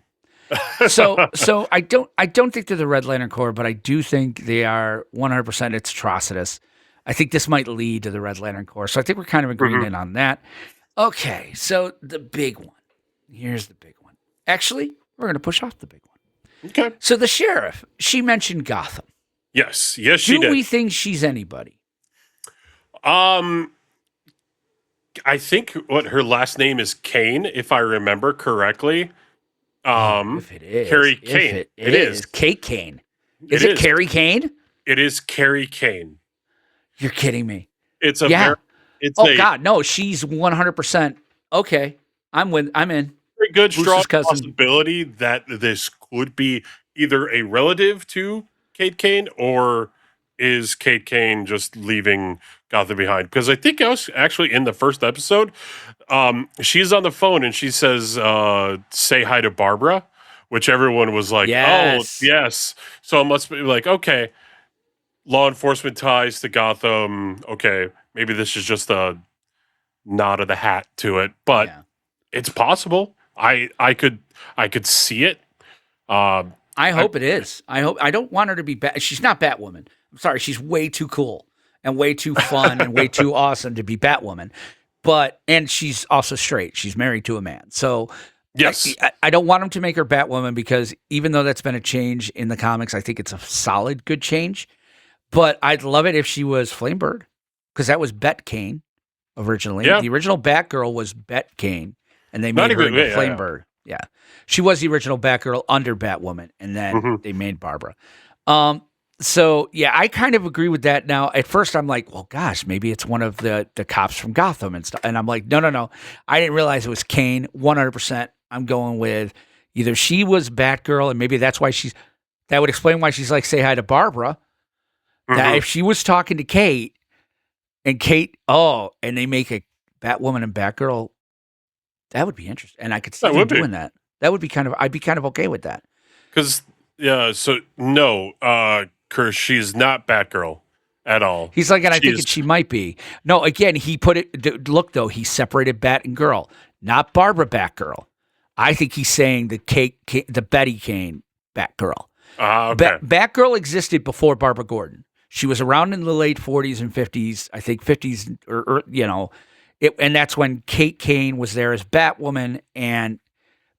awesome. So I don't think they're the Red Lantern Corps, but I do think they are 100%. It's Atrocitus. I think this might lead to the Red Lantern Corps. So I think we're kind of agreeing on that. Okay, so the big one. Here's the big one. Actually, we're going to push off the big one. Okay. So the sheriff, she mentioned Gotham. Yes, she did. Do we think she's anybody? I think what her last name is Kane, if I remember correctly. If it is. Carrie Kane. It is. Kate Kane. Is it Carrie Kane? It is Carrie Kane. You're kidding me. It's a God, no, she's 100%. Okay. I'm in. Very good, strong possibility that this could be either a relative to Kate Kane or is Kate Kane just leaving Gotham behind? Because I think I was actually in the first episode. She's on the phone and she says, say hi to Barbara, which everyone was like, yes. Oh, yes. So it must be like, okay, law enforcement ties to Gotham. Okay, maybe this is just a nod of the hat to it, but it's possible. I could see it. I hope it is. I don't want her to be she's not Batwoman. I'm sorry, she's way too cool and way too fun and way too awesome to be Batwoman. And she's also straight. She's married to a man. So yes, I don't want him to make her Batwoman because even though that's been a change in the comics, I think it's a solid, good change. But I'd love it if she was Flamebird because that was Bet Kane originally. Yeah. The original Batgirl was Bet Kane, and they made her into Flamebird. Yeah. She was the original Batgirl under Batwoman, and then they made Barbara. So, yeah, I kind of agree with that now. At first, I'm like, well, gosh, maybe it's one of the cops from Gotham and stuff. And I'm like, no. I didn't realize it was Kane, 100%. I'm going with either she was Batgirl, and maybe that's why that would explain why she's like, say hi to Barbara. That if she was talking to Kate, and they make a Batwoman and Batgirl, that would be interesting. And I could see them doing that. That would be I'd be kind of okay with that. Because, because she's not Batgirl at all. He's like, and I think she might be. No, again, he put it, look, though, he separated Bat and Girl, not Barbara Batgirl. I think he's saying the Betty Kane Batgirl. Okay. Batgirl existed before Barbara Gordon. She was around in the late 40s and 50s, I think 50s, and that's when Kate Kane was there as Batwoman and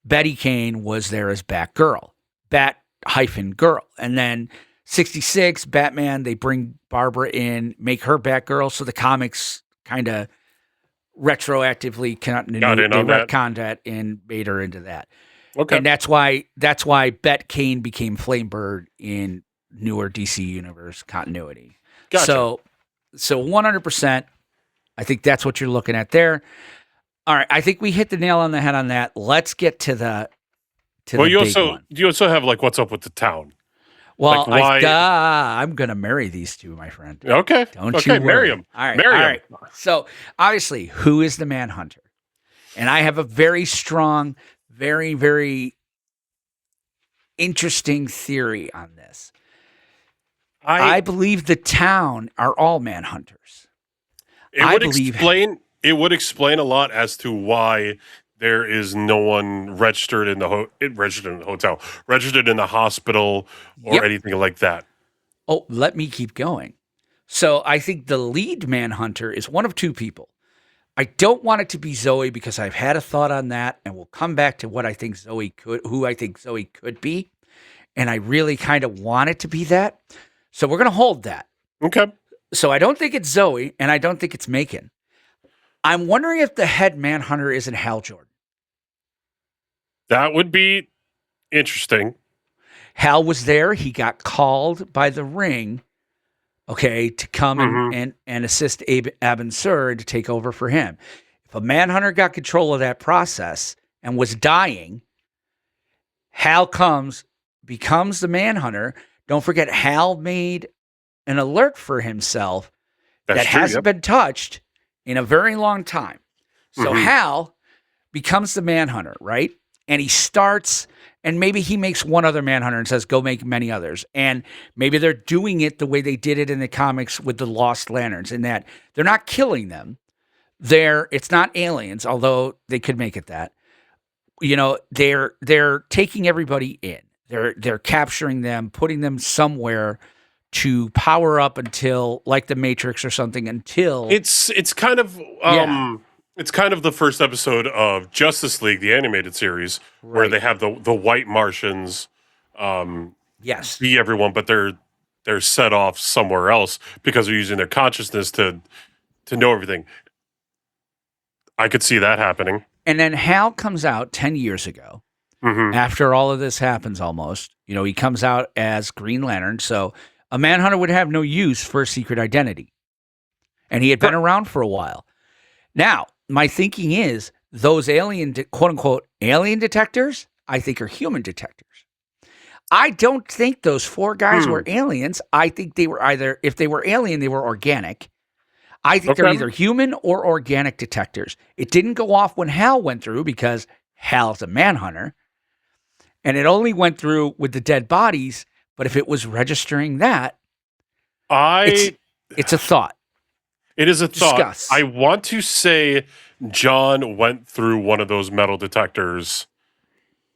Betty Kane was there as Batgirl, Bat-Girl. And then 66, Batman, they bring Barbara in, make her Batgirl, so the comics kind of retroactively retconned that and made her into that. Okay. And that's why Bet Kane became Flamebird in newer DC Universe continuity. Gotcha. So 100%, I think that's what you're looking at there. All right, I think we hit the nail on the head on that. Let's get to the you big also have like what's up with the town. Well, I'm gonna marry these two, my friend. Okay, don't you marry them. All right. So obviously, who is the Manhunter? And I have a very strong, very, very interesting theory on this. I believe the town are all Manhunters. It would explain a lot as to why there is no one registered in the hotel, registered in the hospital, or anything like that. Oh, let me keep going. So I think the lead Manhunter is one of two people. I don't want it to be Zoe because I've had a thought on that, and we'll come back to who I think Zoe could be. And I really kind of want it to be that. So we're going to hold that. Okay. So I don't think it's Zoe, and I don't think it's Macon. I'm wondering if the head Manhunter isn't Hal Jordan. That would be interesting. Hal was there. He got called by the Ring, okay, to come and assist Abin Sur to take over for him. If a Manhunter got control of that process and was dying, Hal becomes the Manhunter. Don't forget, Hal made an alert for himself that hasn't been touched in a very long time. So Hal becomes the Manhunter, right? And he starts, and maybe he makes one other Manhunter and says, go make many others. And maybe they're doing it the way they did it in the comics with the Lost Lanterns, in that they're not killing them. It's not aliens, although they could make it that. You know, they're taking everybody in. They're capturing them, putting them somewhere to power up until, like the Matrix or something, until it's kind of it's kind of the first episode of Justice League, the animated series, where they have the white Martians be everyone, but they're set off somewhere else because they're using their consciousness to know everything. I could see that happening. And then Hal comes out 10 years ago. After all of this happens, almost, you know, he comes out as Green Lantern. So a Manhunter would have no use for a secret identity. And he had been around for a while. Now, my thinking is those quote unquote alien detectors, I think, are human detectors. I don't think those 4 guys were aliens. I think they were either, if they were alien, they were organic. I think they're either human or organic detectors. It didn't go off when Hal went through because Hal's a Manhunter. And it only went through with the dead bodies. But if it was registering that, it's a thought. It is a thought. Discuss. I want to say John went through one of those metal detectors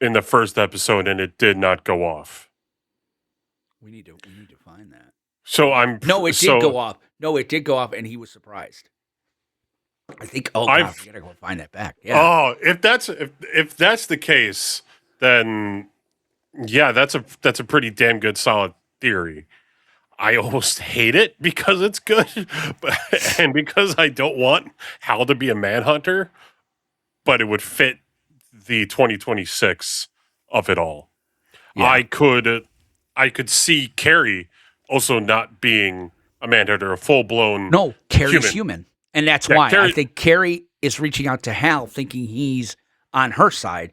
in the first episode, and it did not go off. We need to find that. So it did go off. No, it did go off, and he was surprised. I think. Oh God, we gotta go find that back. Yeah. Oh, if that's the case, then yeah, that's a pretty damn good solid theory. I almost hate it because it's good, and because I don't want Hal to be a Manhunter, but it would fit the 2026 of it all. Yeah. I could see Carrie also not being a Manhunter, a full-blown No, Carrie's human. And that's why I think Carrie is reaching out to Hal thinking he's on her side.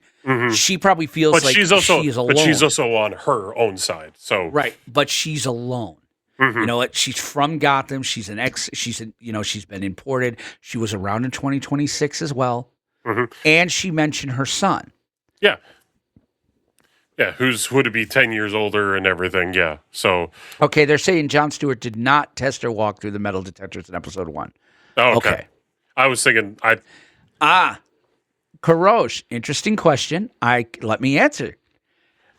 She probably feels like she's alone. But she's also on her own side. So right, but she's alone. You know what? She's from Gotham. She's she's been imported. She was around in 2026 as well. And she mentioned her son. Yeah. Yeah, who would be 10 years older and everything. Yeah. So okay, they're saying Jon Stewart did not test or walk through the metal detectors in episode 1. Oh, okay. I was thinking Karosh, interesting question. Let me answer.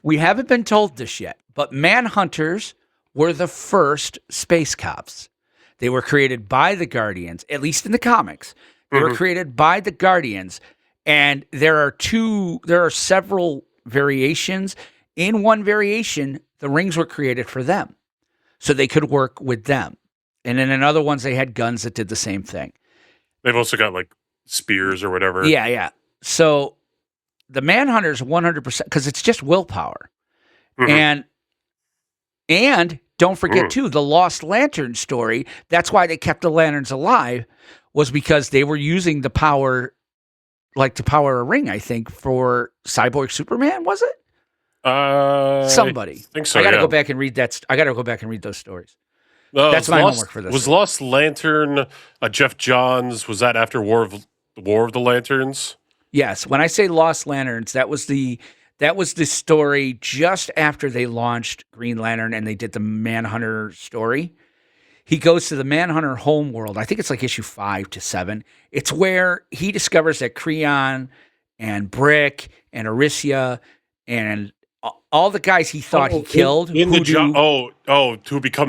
We haven't been told this yet, but Manhunters were the first space cops. They were created by the Guardians, at least in the comics. They were created by the Guardians, and there are several variations. In one variation, the rings were created for them, so they could work with them. And then in other ones, they had guns that did the same thing. They've also got like spears or whatever. Yeah. So the Manhunters 100%, because it's just willpower. And don't forget, too, the Lost Lantern story, that's why they kept the Lanterns alive, was because they were using the power, like to power a ring, I think, for Cyborg Superman, was it? Somebody. I think so, I got to go back and read that. I got to go back and read those stories. That's my homework for this. Was Lost Lantern Jeff Johns? Was that after War of the Lanterns? Yes. When I say Lost Lanterns, that was the story just after they launched Green Lantern and they did the Manhunter story. He goes to the Manhunter homeworld. I think it's like issue 5 to 7. It's where he discovers that Creon and Brick and Aricia and all the guys he thought he killed. Who become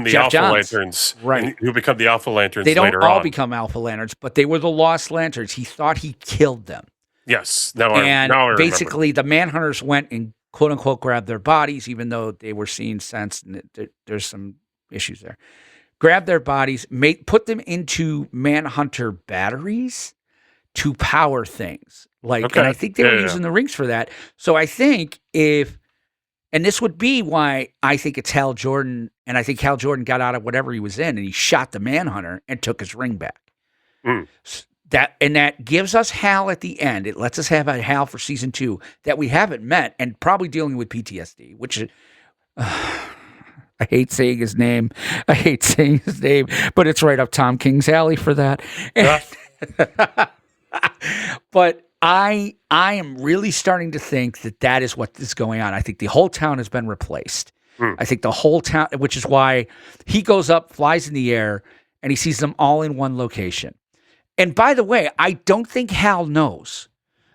the Alpha Lanterns. Right. Who become the Alpha Lanterns later on. They don't all on. become Alpha Lanterns, but they were the Lost Lanterns. He thought he killed them. Yes. Now I remember. Basically, the Manhunters went and quote unquote grabbed their bodies, even though they were seeing sense, and there's some issues there. Grabbed their bodies, put them into Manhunter batteries to power things. Like, Okay. and I think they were using the rings for that. So I think and this would be why I think it's Hal Jordan, and I think Hal Jordan got out of whatever he was in, and he shot the Manhunter and took his ring back. That gives us Hal at the end. It lets us have a Hal for season 2 that we haven't met, and probably dealing with PTSD, which I hate saying his name. But it's right up Tom King's alley for that. But I am really starting to think that is what is going on. I think the whole town has been replaced. I think the whole town, which is why he goes up, flies in the air, and he sees them all in one location. And by the way, I don't think Hal knows.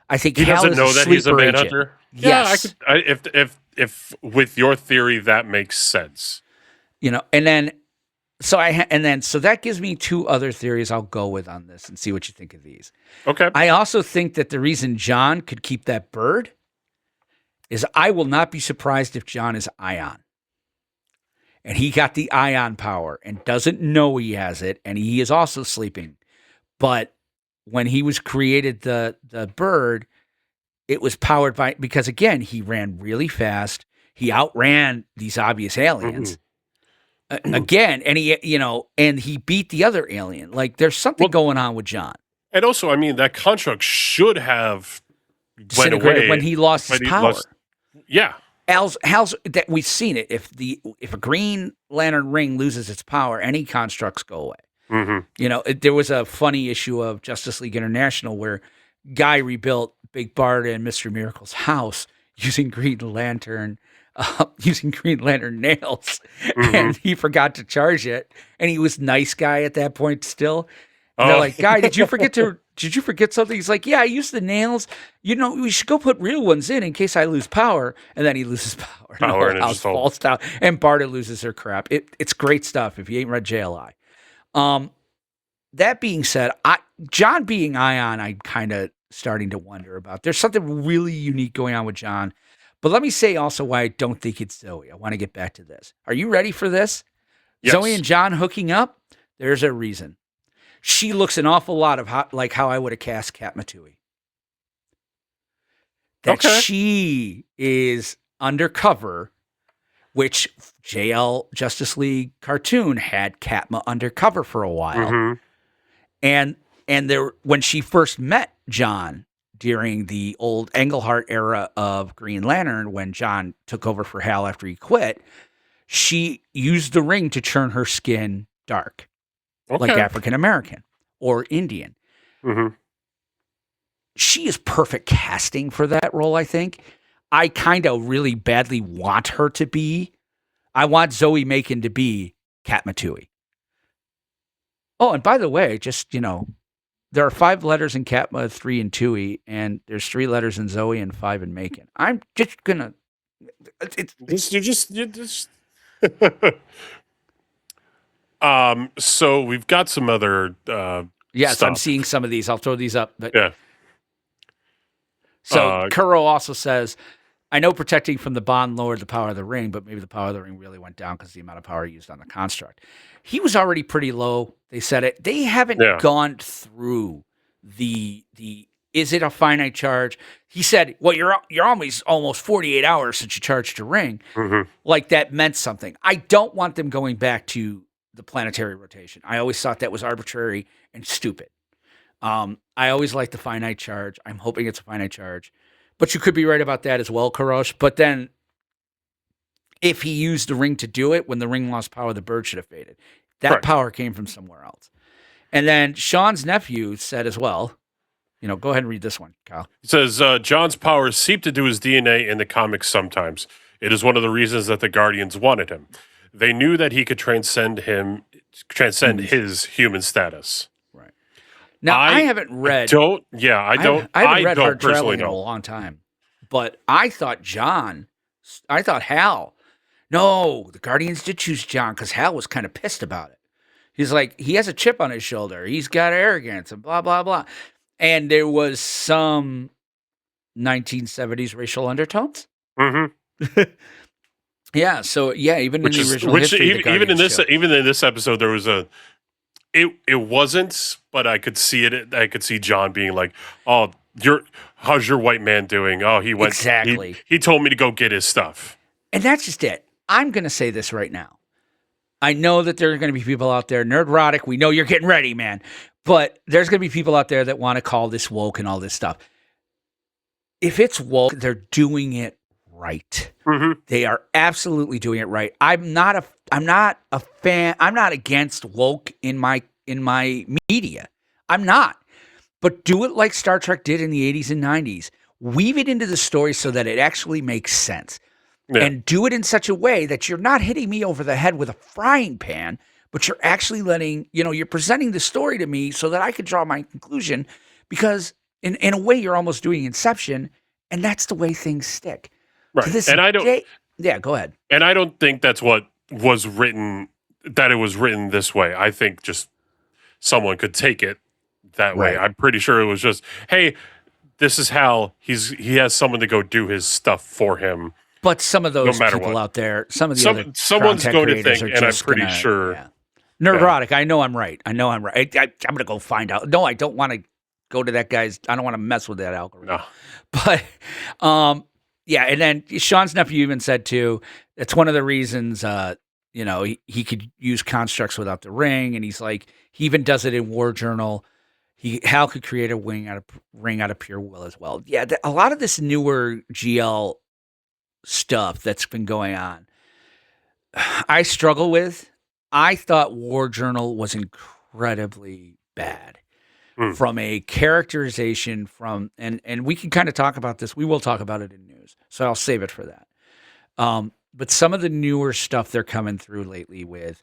I think he Hal doesn't know that he's a manhunter. Yes. Yeah, if with your theory that makes sense. And then so that gives me 2 other theories I'll go with on this and see what you think of these. Okay. I also think that the reason John could keep that bird is I will not be surprised if John is Ion. And he got the Ion power and doesn't know he has it, and he is also sleeping. But when he was created the bird, it was powered by, because again, he ran really fast. He outran these obvious aliens. Again, and he beat the other alien. Like, there's something going on with John. And also, I mean, that construct should have went away when he lost his power. Yeah. Hal's that we've seen it. If a Green Lantern ring loses its power, any constructs go away. There was a funny issue of Justice League International where Guy rebuilt Big Bart and Mr. Miracle's house using Green Lantern nails, and he forgot to charge it. And he was nice guy at that point still. And they're like, Guy, did you forget something? He's like, yeah, I used the nails. We should go put real ones in case I lose power. And then he loses power. And the whole house falls down. And Barta loses her crap. It's great stuff if you ain't read JLI. That being said, John being Ion, I'm kind of starting to wonder about. There's something really unique going on with John. But let me say also why I don't think it's Zoe. I want to get back to this. Are you ready for this? Yes. Zoe and John hooking up? There's a reason. She looks an awful lot of how I would have cast Kat Matui. That she is undercover, which JL Justice League cartoon had Katma undercover for a while. And when she first met John during the old Englehart era of Green Lantern, when John took over for Hal after he quit, she used the ring to turn her skin dark, like African American or Indian. She is perfect casting for that role, I think. I kind of really badly want her to be. I want Zoe Macon to be Kat Matui. Oh, and by the way, just, there are 5 letters in Katma, 3 in Tui, and there's 3 letters in Zoe and 5 in Macon. I'm just gonna. So we've got some other. Yes, stuff. I'm seeing some of these. I'll throw these up. But yeah. So Kuro also says, I know protecting from the bond lowered the power of the ring, but maybe the power of the ring really went down because of the amount of power used on the construct. He was already pretty low. They said it. They haven't gone through the is it a finite charge? He said, well, you're almost 48 hours since you charged your ring. Like that meant something. I don't want them going back to the planetary rotation. I always thought that was arbitrary and stupid. I always like the finite charge. I'm hoping it's a finite charge. But you could be right about that as well, Karosh. But then if he used the ring to do it, when the ring lost power, the bird should have faded. That power came from somewhere else. And then Sean's nephew said as well, go ahead and read this one, Kyle. It says, John's powers seep into his DNA in the comics sometimes. It is one of the reasons that the Guardians wanted him. They knew that he could transcend his human status. Now, I haven't read. I haven't read Hard personally Traveling in a long time. But I thought Hal. No, the Guardians did choose John because Hal was kind of pissed about it. He's like, he has a chip on his shoulder. He's got arrogance and blah, blah, blah. And there was some 1970s racial undertones. Yeah. So, even in the original history, even in this episode, there was it wasn't, but I could see it. I could see John being like, "Oh, how's your white man doing? Oh, he went Exactly. He told me to go get his stuff." And that's just it. I'm going to say this right now. I know that there are going to be people out there, Nerdrotic, we know you're getting ready, man. But there's going to be people out there that want to call this woke and all this stuff. If it's woke, they're doing it right. Mm-hmm. They are absolutely doing it right. I'm not a fan. I'm not against woke in my media. I'm not. But do it like Star Trek did in the 80s and 90s. Weave it into the story so that it actually makes sense. Yeah. And do it in such a way that you're not hitting me over the head with a frying pan, but you're actually you're presenting the story to me so that I can draw my conclusion, because in a way you're almost doing Inception, and that's the way things stick. Right. Yeah, go ahead. And I don't think that's what was written, that it was written this way. I think just someone could take it that way. I'm pretty sure it was just, hey, this is Hal. He has someone to go do his stuff for him. But some of those people out there, someone's going to think, and I'm pretty sure. Yeah. Neurotic. Yeah. I know I'm right. I'm going to go find out. No, I don't want to go to that guy's. I don't want to mess with that algorithm. No. But, yeah. And then Sean's nephew even said too, it's one of the reasons, he could use constructs without the ring. And he's like, he even does it in War Journal. Hal could create a ring out of pure will as well. Yeah. A lot of this newer GL stuff that's been going on, I struggle with. I thought War Journal was incredibly bad from a characterization and we can kind of talk about this. We will talk about it in news, so I'll save it for that. But some of the newer stuff they're coming through lately with,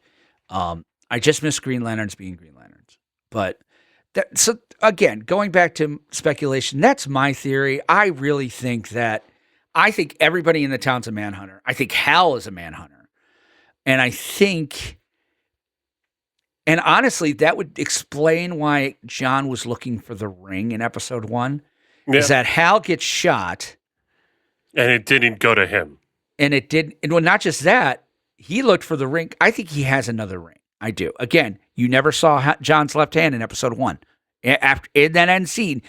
I just miss Green Lanterns being Green Lanterns. But so again, going back to speculation, that's my theory. I really think that everybody in the town's a manhunter. I think Hal is a manhunter. And and honestly, that would explain why John was looking for the ring in episode 1. Yeah. Is that Hal gets shot. And it didn't go to him. And it did. And well, not just that, he looked for the ring. I think he has another ring. I do. Again, you never saw John's left hand in episode 1. After in that end scene,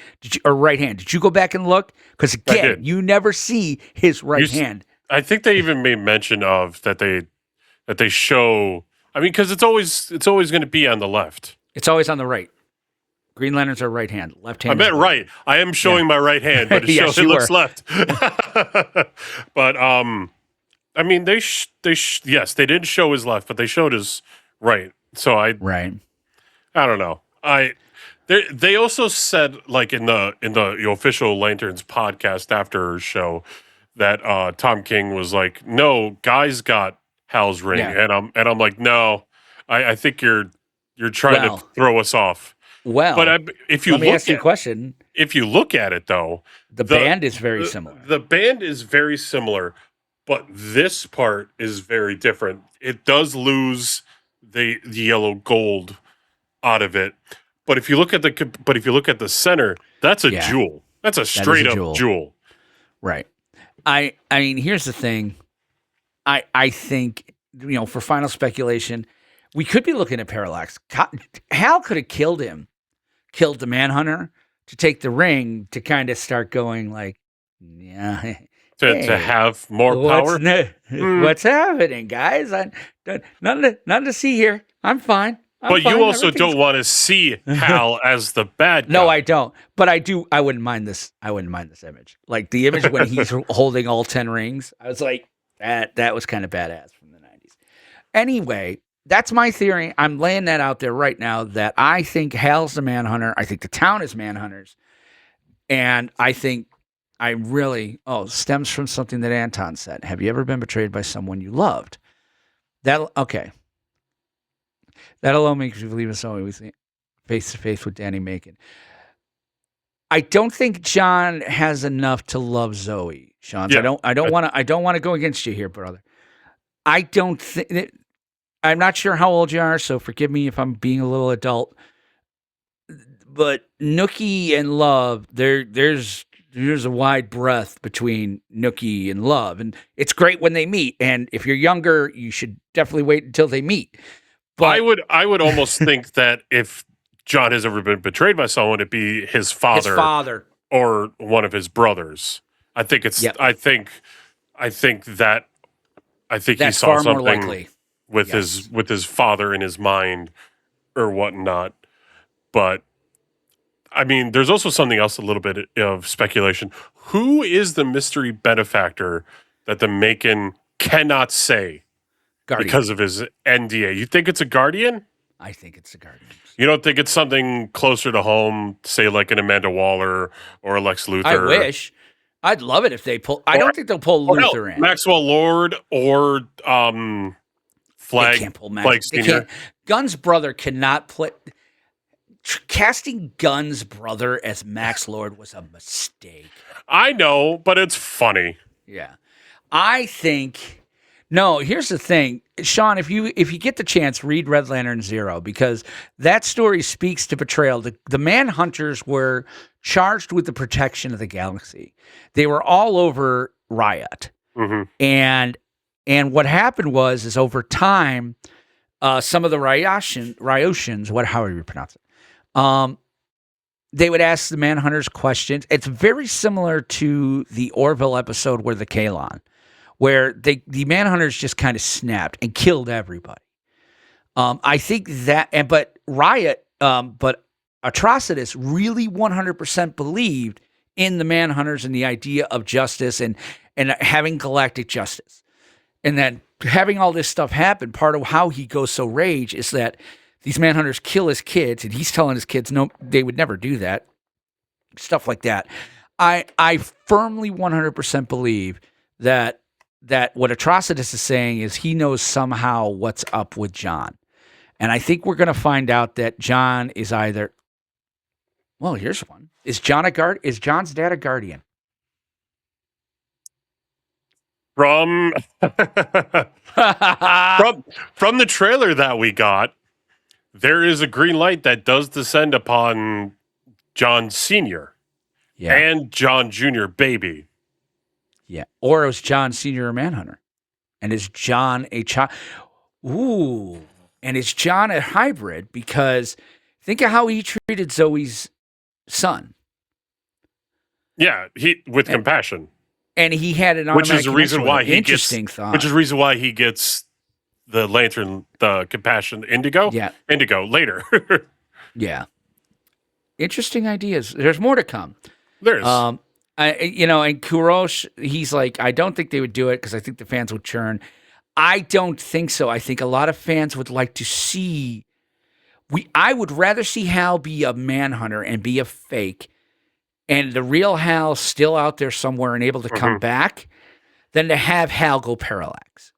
or right hand, did you go back and look? Because again, you never see his right hand. I think they even made mention of that they show. I mean, because it's always going to be on the left. It's always on the right. Green Lanterns are right hand, left hand. I meant right. I am showing my right hand, but it looks left. But I mean, yes, they did show his left, but they showed his right. So I don't know. They also said, like in the official Lanterns podcast after show, that Tom King was like, "No, Guy's got Hal's ring," and I'm like, "No, I think you're trying to throw us off." Well, but if you ask you a question. If you look at it, though, the band is very similar. The band is very similar, but this part is very different. It does lose the yellow gold out of it. But if you look at the center, that's a jewel. That's a straight up jewel. Right. I mean, here's the thing. I think, for final speculation, we could be looking at Parallax. Hal could have killed the Manhunter to take the ring to kind of start going like, to have more power. What's happening, guys? Nothing to see here. I'm fine. But you also don't want to see Hal as the bad guy. No, I don't. But I do. I wouldn't mind this. image. Like the image when he's holding all 10 rings. I was like, that was kind of badass from the 90s. Anyway, that's my theory. I'm laying that out there right now that I think Hal's the Manhunter. I think the town is Manhunters. And I think stems from something that Anton said. Have you ever been betrayed by someone you loved? Okay. That alone makes you believe in someone we see face to face with Danny Macon. I don't think John has enough to love Zoe, Sean. Yeah. I don't want to go against you here, brother. I don't think. I'm not sure how old you are, so forgive me if I'm being a little adult. But Nookie and Love, there's a wide breadth between Nookie and Love, and it's great when they meet. And if you're younger, you should definitely wait until they meet. But I would almost think that if John has ever been betrayed by someone, it'd be his father or one of his brothers. I think it's. Yep. I think that. I think That's he saw far more something likely. with his father in his mind or whatnot. But I mean, there's also something else. A little bit of speculation. Who is the mystery benefactor that the Macon cannot say Guardian. because of his NDA? You think it's a Guardian? I think it's the Guardians. You don't think it's something closer to home, say like an Amanda Waller or a Lex Luthor? I wish. I'd love it if they pull. I don't think they'll pull Luthor in. Maxwell Lord or Flag. They can't pull Max. They Senior. can't. Gunn's brother cannot play. Casting Gunn's brother as Max Lord was a mistake. I know, but it's funny. Yeah, I think. No, here's the thing, Sean. If you get the chance, read Red Lantern Zero, because that story speaks to betrayal. The Manhunters were charged with the protection of the galaxy. They were all over Riot, and what happened is over time, some of the Ryotians, however you pronounce it, they would ask the Manhunters questions. It's very similar to the Orville episode where the Kalon, where the Manhunters just kind of snapped and killed everybody. I think that, but Riot, but Atrocitus really 100% believed in the Manhunters and the idea of justice and having galactic justice. And then having all this stuff happen, part of how he goes so rage is that these Manhunters kill his kids, and he's telling his kids, no, they would never do that. Stuff like that. I firmly 100% believe that what Atrocitus is saying is he knows somehow what's up with John. And I think we're going to find out that John is either, well, here's one. Is John's dad a Guardian? From from the trailer that we got, there is a green light that does descend upon John Sr. and John Jr. baby. Yeah. Or it was John Sr. a Manhunter. And is John a child? Ooh. And is John a hybrid? Because think of how he treated Zoe's son. Yeah, with compassion. And he had an which is the reason why he interesting gets, thought. Which is the reason why he gets the lantern, the compassion, Indigo. Yeah, Indigo later. Yeah, interesting ideas. There's more to come. There's, and Kurosh, he's like, I don't think they would do it because I think the fans would churn. I don't think so. I think a lot of fans would like to see. I would rather see Hal be a Manhunter and be a fake, and the real Hal still out there somewhere and able to come back, than to have Hal go parallax.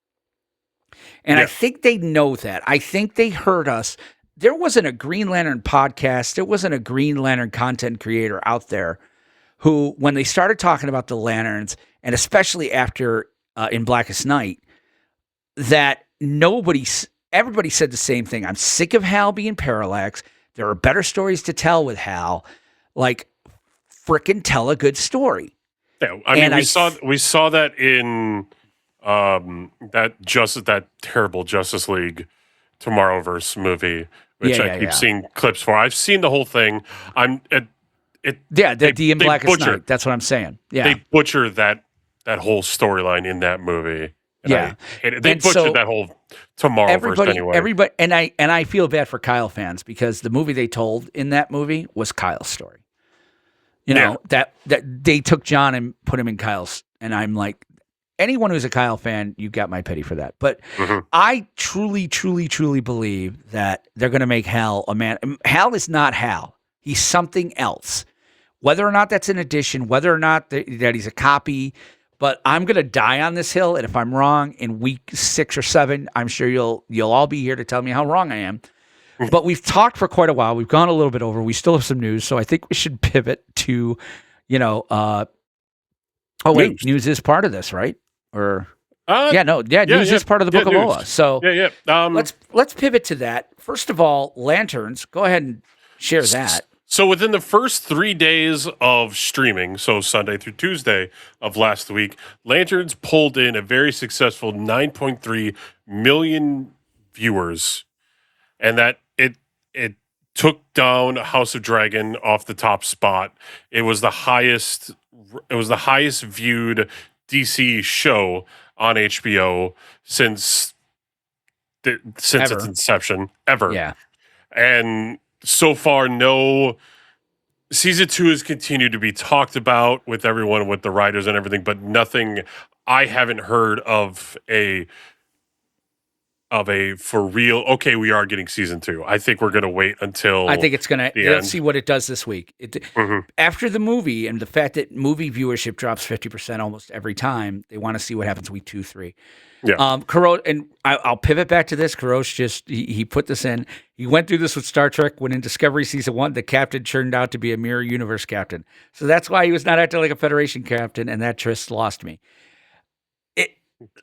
And I think they know that. I think they heard us. There wasn't a Green Lantern podcast. There wasn't a Green Lantern content creator out there who, when they started talking about the Lanterns, and especially after in Blackest Night, that everybody said the same thing. I'm sick of Hal being parallax. There are better stories to tell with Hal. Like, frickin' tell a good story. Yeah, I mean, we saw that in that terrible Justice League Tomorrowverse movie, which I keep seeing clips for. I've seen the whole thing. The in Blackest Night. That's what I'm saying. Yeah, they butcher that whole storyline in that movie. And they butchered that whole Tomorrowverse anyway. Everybody, and I feel bad for Kyle fans because the movie they told in that movie was Kyle's story. That they took John and put him in Kyle's, and I'm like, anyone who's a Kyle fan, you got my pity for that. But I truly, truly, truly believe that they're going to make Hal a man. Hal is not Hal. He's something else. Whether or not that's an addition, whether or not that he's a copy, but I'm going to die on this hill. And if I'm wrong in week 6 or 7, I'm sure you'll all be here to tell me how wrong I am. But we've talked for quite a while. We've gone a little bit over. We still have some news, so I think we should pivot to, news is part of this, right? Or news is part of the Book of Oa. So let's pivot to that. First of all, Lanterns. Go ahead and share that. So within the first 3 days of streaming, so Sunday through Tuesday of last week, Lanterns pulled in a very successful 9.3 million viewers and that it took down House of Dragon off the top spot. It was the highest viewed DC show on HBO since its inception ever. Yeah. And so far, no season 2 has continued to be talked about with everyone, with the writers and everything, but nothing. I haven't heard of a for real. Okay, we are getting season 2. I think we're going to wait until. I think it's going to. Let's see what it does this week. After the movie and the fact that movie viewership drops 50% almost every time, they want to see what happens week 2, 3. Yeah. And I'll pivot back to this. Kurosh just he put this in. He went through this with Star Trek when in Discovery season 1, the captain turned out to be a mirror universe captain. So that's why he was not acting like a Federation captain, and that tryst lost me.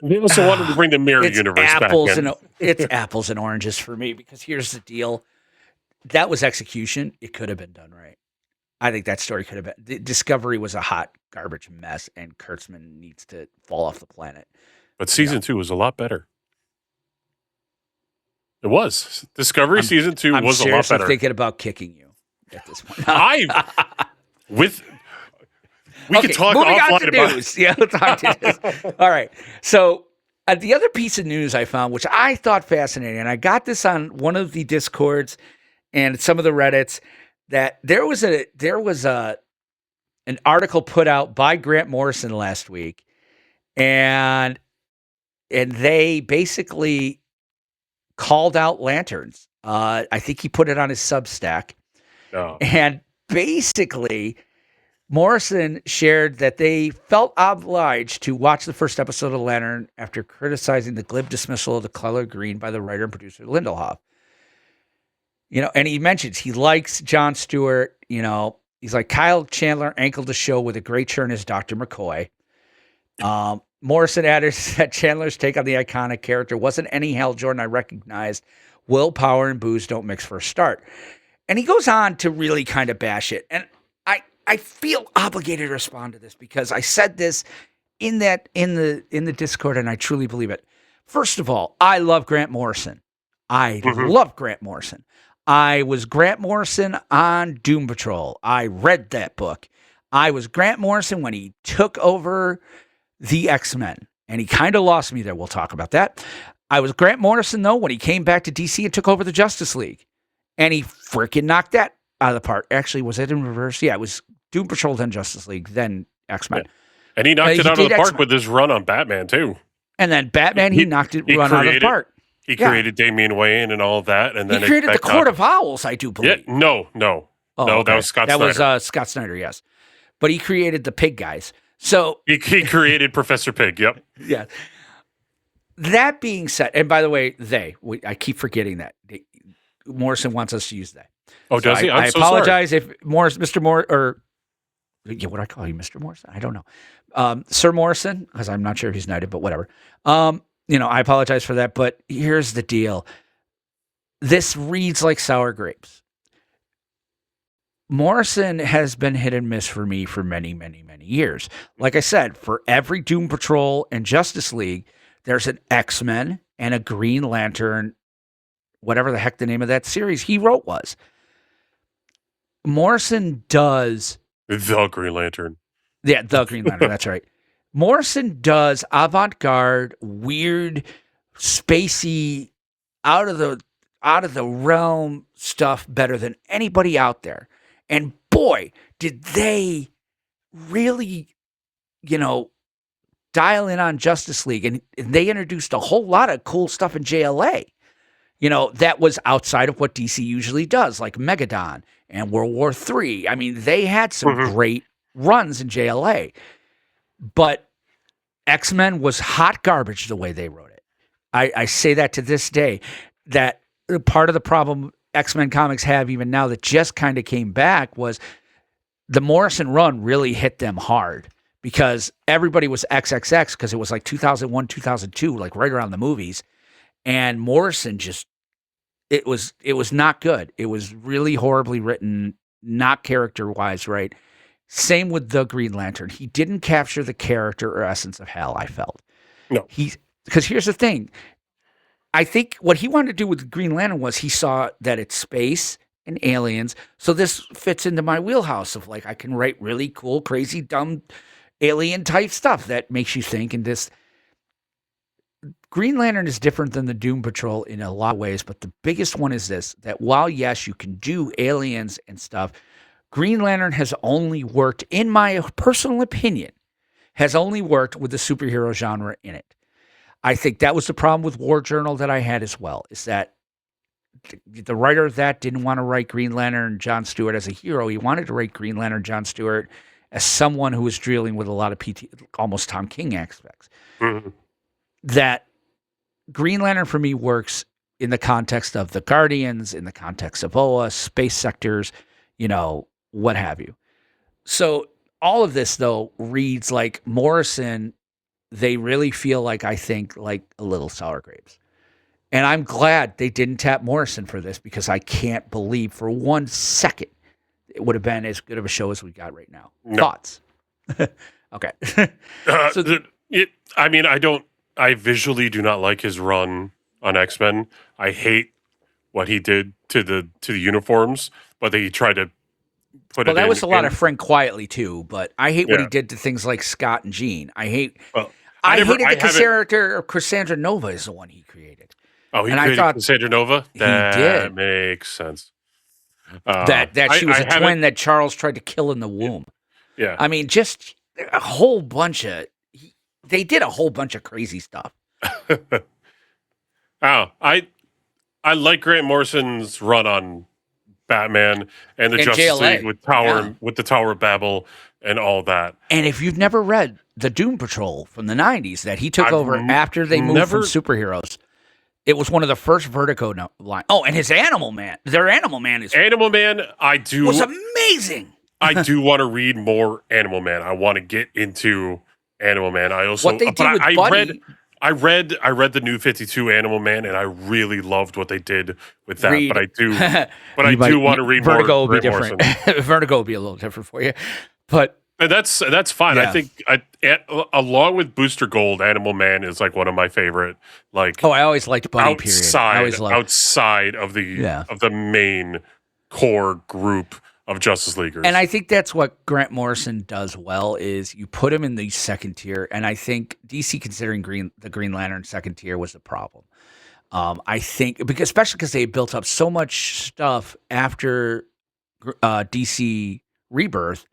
They also wanted to bring the mirror universe back in. It's apples and oranges for me, because here's the deal. That was execution. It could have been done right. I think that story could have been. Discovery was a hot garbage mess, and Kurtzman needs to fall off the planet. But season 2 was a lot better. It was. Discovery season 2 was a lot better. I'm seriously thinking about kicking you at this point. We could talk offline about news. Yeah, let's talk to this. All right. So the other piece of news I found, which I thought fascinating, and I got this on one of the Discords and some of the Reddits, that there was an article put out by Grant Morrison last week, and they basically called out Lanterns. I think he put it on his Substack. Oh. And basically, Morrison shared that they felt obliged to watch the first episode of Lantern after criticizing the glib dismissal of the color green by the writer and producer Lindelof. And he mentions he likes Jon Stewart. He's like, Kyle Chandler anchored the show with a great turn as Dr. McCoy. Morrison added that Chandler's take on the iconic character wasn't any Hal Jordan I recognized. Willpower and booze don't mix for a start. And he goes on to really kind of bash it. And I feel obligated to respond to this, because I said this in the Discord, and I truly believe it. First of all, I love Grant Morrison. I love Grant Morrison. I was Grant Morrison on Doom Patrol. I read that book. I was Grant Morrison when he took over the X-Men, and he kind of lost me there. We'll talk about that. I was Grant Morrison, though, when he came back to DC and took over the Justice League, and he freaking knocked that out of the park. Actually, was it in reverse? Yeah, it was Doom Patrol, then Justice League, then X-Men. Yeah. And he knocked it out of the park with his run on Batman, too. And then Batman, he knocked it out of the park. He created Damian Wayne and all of that. And then he created the Court of Owls, I do believe. Yeah, no. Okay. That was Scott Snyder. That was Scott Snyder, yes. But he created the Pig guys. So he created Professor Pig, yep. Yeah. That being said, and by the way, I keep forgetting that. Morrison wants us to use that. Oh, so does he? I apologize if Mr. Moore, or what do I call you, Mr. Morrison? I don't know. Sir Morrison, because I'm not sure if he's knighted, but whatever. I apologize for that, but here's the deal. This reads like sour grapes. Morrison has been hit and miss for me for many, many, many years. Like I said, for every Doom Patrol and Justice League, there's an X-Men and a Green Lantern, whatever the heck the name of that series he wrote was. Morrison does... The Green Lantern. Yeah, the Green Lantern, that's right. Morrison does avant-garde, weird, spacey, out of the realm stuff better than anybody out there. And boy, did they really, dial in on Justice League. And they introduced a whole lot of cool stuff in JLA, that was outside of what DC usually does, like Megadon and World War III. I mean, they had some great runs in JLA. But X-Men was hot garbage the way they wrote it. I say that to this day, that part of the problem X-Men comics have even now that just kind of came back was the Morrison run really hit them hard, because everybody was XXX because it was like 2001, 2002, like right around the movies. And Morrison it was not good. It was really horribly written, not character-wise right. Same with the Green Lantern. He didn't capture the character or essence of Hal, I felt. No. Because here's the thing. I think what he wanted to do with Green Lantern was he saw that it's space and aliens. So this fits into my wheelhouse of like, I can write really cool, crazy, dumb alien type stuff that makes you think. And this Green Lantern is different than the Doom Patrol in a lot of ways, but the biggest one is this, that while, yes, you can do aliens and stuff, Green Lantern has only worked, in my personal opinion, has only worked with the superhero genre in it. I think that was the problem with War Journal that I had as well, is that the writer of that didn't want to write Green Lantern John Stewart as a hero. He wanted to write Green Lantern John Stewart as someone who was dealing with a lot of almost Tom King aspects. Mm-hmm. That Green Lantern for me works in the context of the Guardians, in the context of OA, space sectors, what have you. So all of this, though, reads like Morrison. They really feel like, I think, like a little sour grapes. And I'm glad they didn't tap Morrison for this, because I can't believe for 1 second it would have been as good of a show as we got right now. No. Thoughts? Okay. I visually do not like his run on X-Men. I hate what he did to the uniforms, but he tried to put it in. Well, that was a lot of Frank Quietly too, but I hate what he did to things like Scott and Jean. I hated the Cassandra Nova is the one he created. Oh, he created Cassandra Nova? That makes sense. That she was a twin that Charles tried to kill in the womb. Yeah. I mean, just a whole bunch of... They did a whole bunch of crazy stuff. I like Grant Morrison's run on Batman and the Justice JLA. League with the Tower of Babel and all that. And if you've never read the Doom Patrol from the 90s that he took over after they moved from superheroes, it was one of the first Vertigo line. Oh, and his Animal Man. Their Animal Man was amazing. I do want to read more Animal Man. I want to get into Animal Man. I also what they did with Buddy. I read the New 52 Animal Man, and I really loved what they did with that. But I do want to read Vertigo more. Will be different. Vertigo will be a little different for you, but that's fine. Yeah. I think along with Booster Gold, Animal Man is like one of my favorite. I always liked Buddy. Outside of the main core group of Justice Leaguers. And I think that's what Grant Morrison does well, is you put him in the second tier. And I think DC considering the Green Lantern second tier was the problem. I think, especially because they built up so much stuff after DC Rebirth.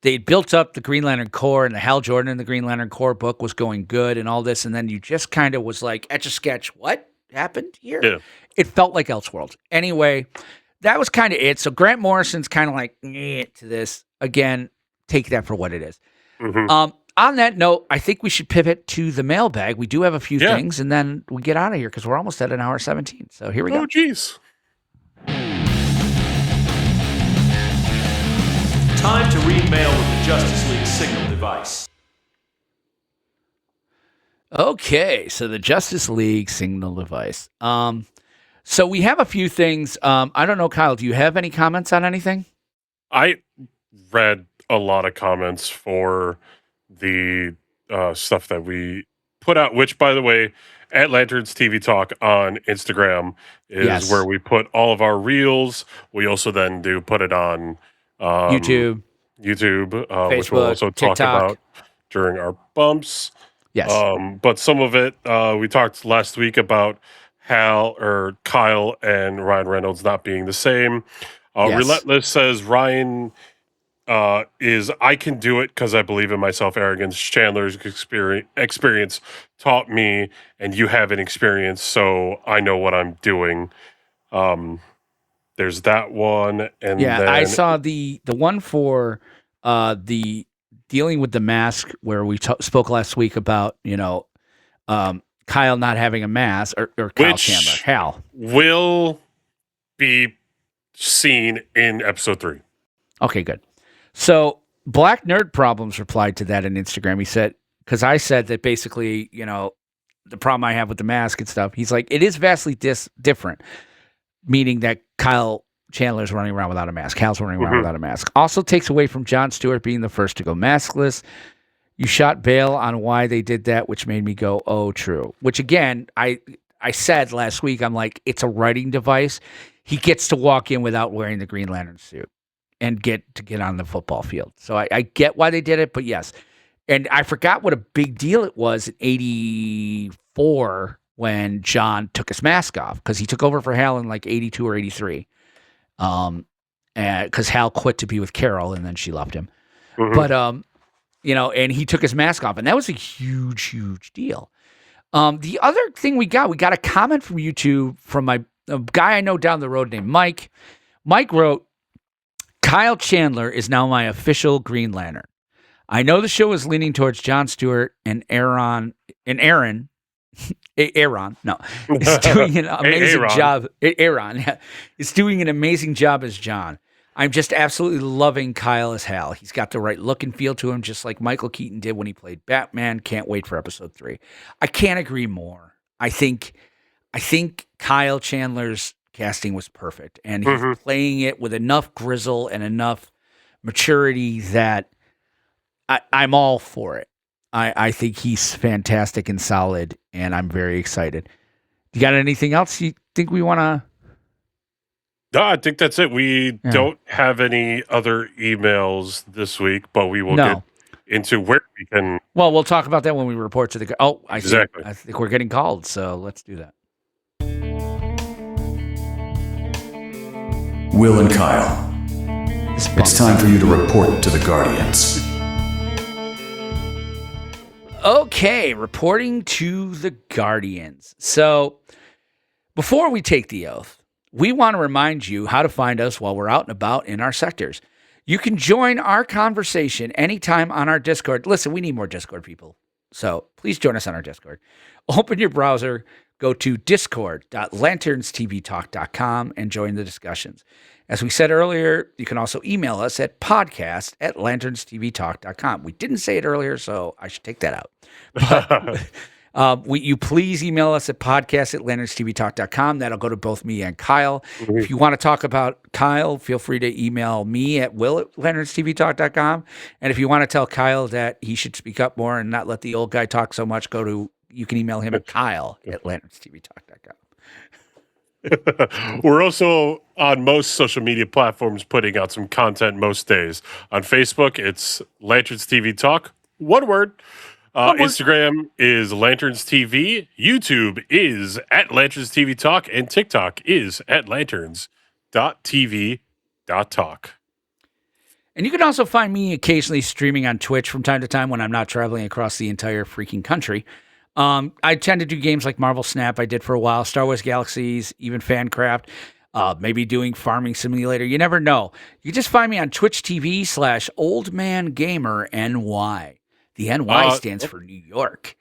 They built up the Green Lantern Corps, and the Hal Jordan and the Green Lantern Corps book was going good and all this. And then you just kind of was like, Etch-a-Sketch, what happened here? Yeah. It felt like Elseworlds. Anyway, that was kind of it. So Grant Morrison's kind of like, to this. Again, take that for what it is. Mm-hmm. On that note, I think we should pivot to the mailbag. We do have a few things, and then we get out of here because we're almost at an hour 17. So here we go. Oh, geez. Time to read mail with the Justice League signal device. Okay, so the Justice League signal device. So we have a few things. I don't know, Kyle, do you have any comments on anything? I read a lot of comments for the stuff that we put out, which, by the way, at Lanterns TV Talk on Instagram is where we put all of our reels. We also then do put it on YouTube, Facebook, which we'll also talk about during our bumps. Yes. But some of it, we talked last week about Kyle and Ryan Reynolds not being the same. Relentless says Ryan is I can do it because I believe in myself. Arrogance. Chandler's experience taught me, and you haven't experienced, so I know what I'm doing. There's that one, and then I saw the one for the dealing with the mask where we spoke last week about Kyle not having a mask, or Kyle Chandler. Hal will be seen in episode 3. Okay, good. So Black Nerd Problems replied to that on Instagram. He said, because I said that basically, the problem I have with the mask and stuff, he's like, it is vastly different, meaning that Kyle Chandler's running around without a mask. Hal's running around without a mask. Also takes away from John Stewart being the first to go maskless. You shot bail on why they did that, which made me go, oh, true. Which, again, I I said last week, I'm like, it's a writing device. He gets to walk in without wearing the Green Lantern suit and get on the football field. So I get why they did it, but yes. And I forgot what a big deal it was in 84 when John took his mask off, because he took over for Hal in like 82 or 83. Because Hal quit to be with Carol and then she left him. Mm-hmm. But, and he took his mask off, and that was a huge, huge deal. The other thing we got a comment from YouTube from a guy I know down the road named Mike. Mike wrote, Kyle Chandler is now my official Green Lantern. I know the show is leaning towards Jon Stewart and Aaron is doing an amazing job. Aaron is doing an amazing job as John. I'm just absolutely loving Kyle as Hal. He's got the right look and feel to him, just like Michael Keaton did when he played Batman. Can't wait for episode 3. I can't agree more. I think Kyle Chandler's casting was perfect, and he's playing it with enough grizzle and enough maturity that I'm all for it. I think he's fantastic and solid, and I'm very excited. You got anything else you think we want to? No, I think that's it. We don't have any other emails this week, but we will get into where we can. Well, we'll talk about that when we report to the. Oh, exactly. I think we're getting called, so let's do that. Will and Kyle, it's time for you to report to the Guardians. Okay, reporting to the Guardians. So, before we take the oath, we want to remind you how to find us while we're out and about in our sectors. You can join our conversation anytime on our Discord. Listen, we need more Discord people, so please join us on our Discord. Open your browser, go to discord.lanternstvtalk.com and join the discussions. As we said earlier, you can also email us at podcast@lanternstvtalk.com. We didn't say it earlier, so I should take that out. But you please email us at podcast@lanternstvtalk.com. That'll go to both me and Kyle. Mm-hmm. If you want to talk about Kyle, feel free to email me at will@lanternstvtalk.com. And if you want to tell Kyle that he should speak up more and not let the old guy talk so much, you can email him at kyle@lanternstvtalk.com. We're also on most social media platforms putting out some content most days. On Facebook, it's Lanterns TV Talk. One word. Instagram is Lanterns TV. YouTube is at Lanterns TV Talk. And TikTok is at lanterns.tv.talk. And you can also find me occasionally streaming on Twitch from time to time when I'm not traveling across the entire freaking country. I tend to do games like Marvel Snap. I did for a while, Star Wars Galaxies, even Fancraft, maybe doing Farming Simulator. You never know. You just find me on Twitch TV/OldManGamerNY. The NY stands for New York.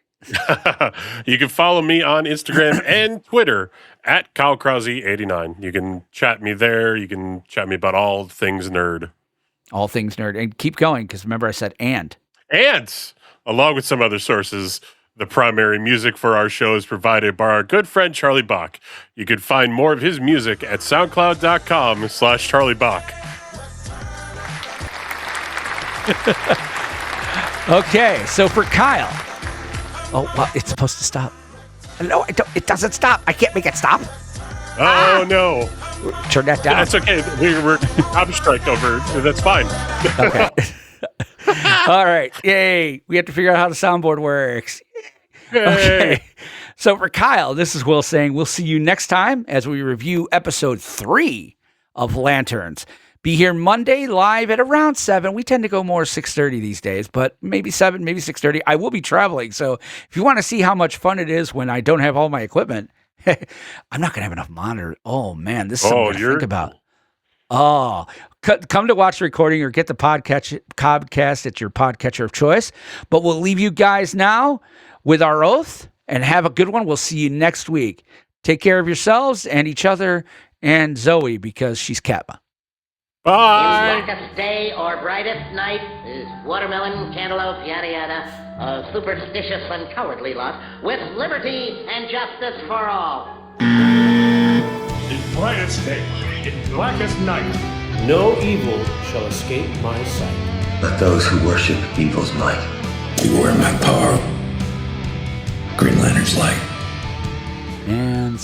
You can follow me on Instagram and Twitter at KyleKrause89. You can chat me there. You can chat me about all things nerd. All things nerd. And keep going, because remember I said and. And, along with some other sources, the primary music for our show is provided by our good friend Charlie Bach. You can find more of his music at soundcloud.com/CharlieBach. Okay, so for Kyle. Oh, well, it's supposed to stop. No, it doesn't stop. I can't make it stop. Oh, no. Turn that down. That's okay. We're copy strike over. That's fine. Okay. All right. Yay. We have to figure out how the soundboard works. Yay. Okay. So for Kyle, this is Will saying we'll see you next time as we review episode 3 of Lanterns. Be here Monday live at around 7. We tend to go more 6:30 these days, but maybe 7, maybe 6:30. I will be traveling, so if you want to see how much fun it is when I don't have all my equipment, I'm not going to have enough monitors. Oh, man, this is something to think about. Oh, come to watch the recording or get the podcast at your podcatcher of choice. But we'll leave you guys now with our oath and have a good one. We'll see you next week. Take care of yourselves and each other and Zoe because she's Katma. Bye. Blackest day or brightest night is watermelon, cantaloupe, yada yada, a superstitious and cowardly lot, with liberty and justice for all. In brightest day, in blackest night, no evil shall escape my sight. Let those who worship evil's might. You are my power. Green Lantern's light. And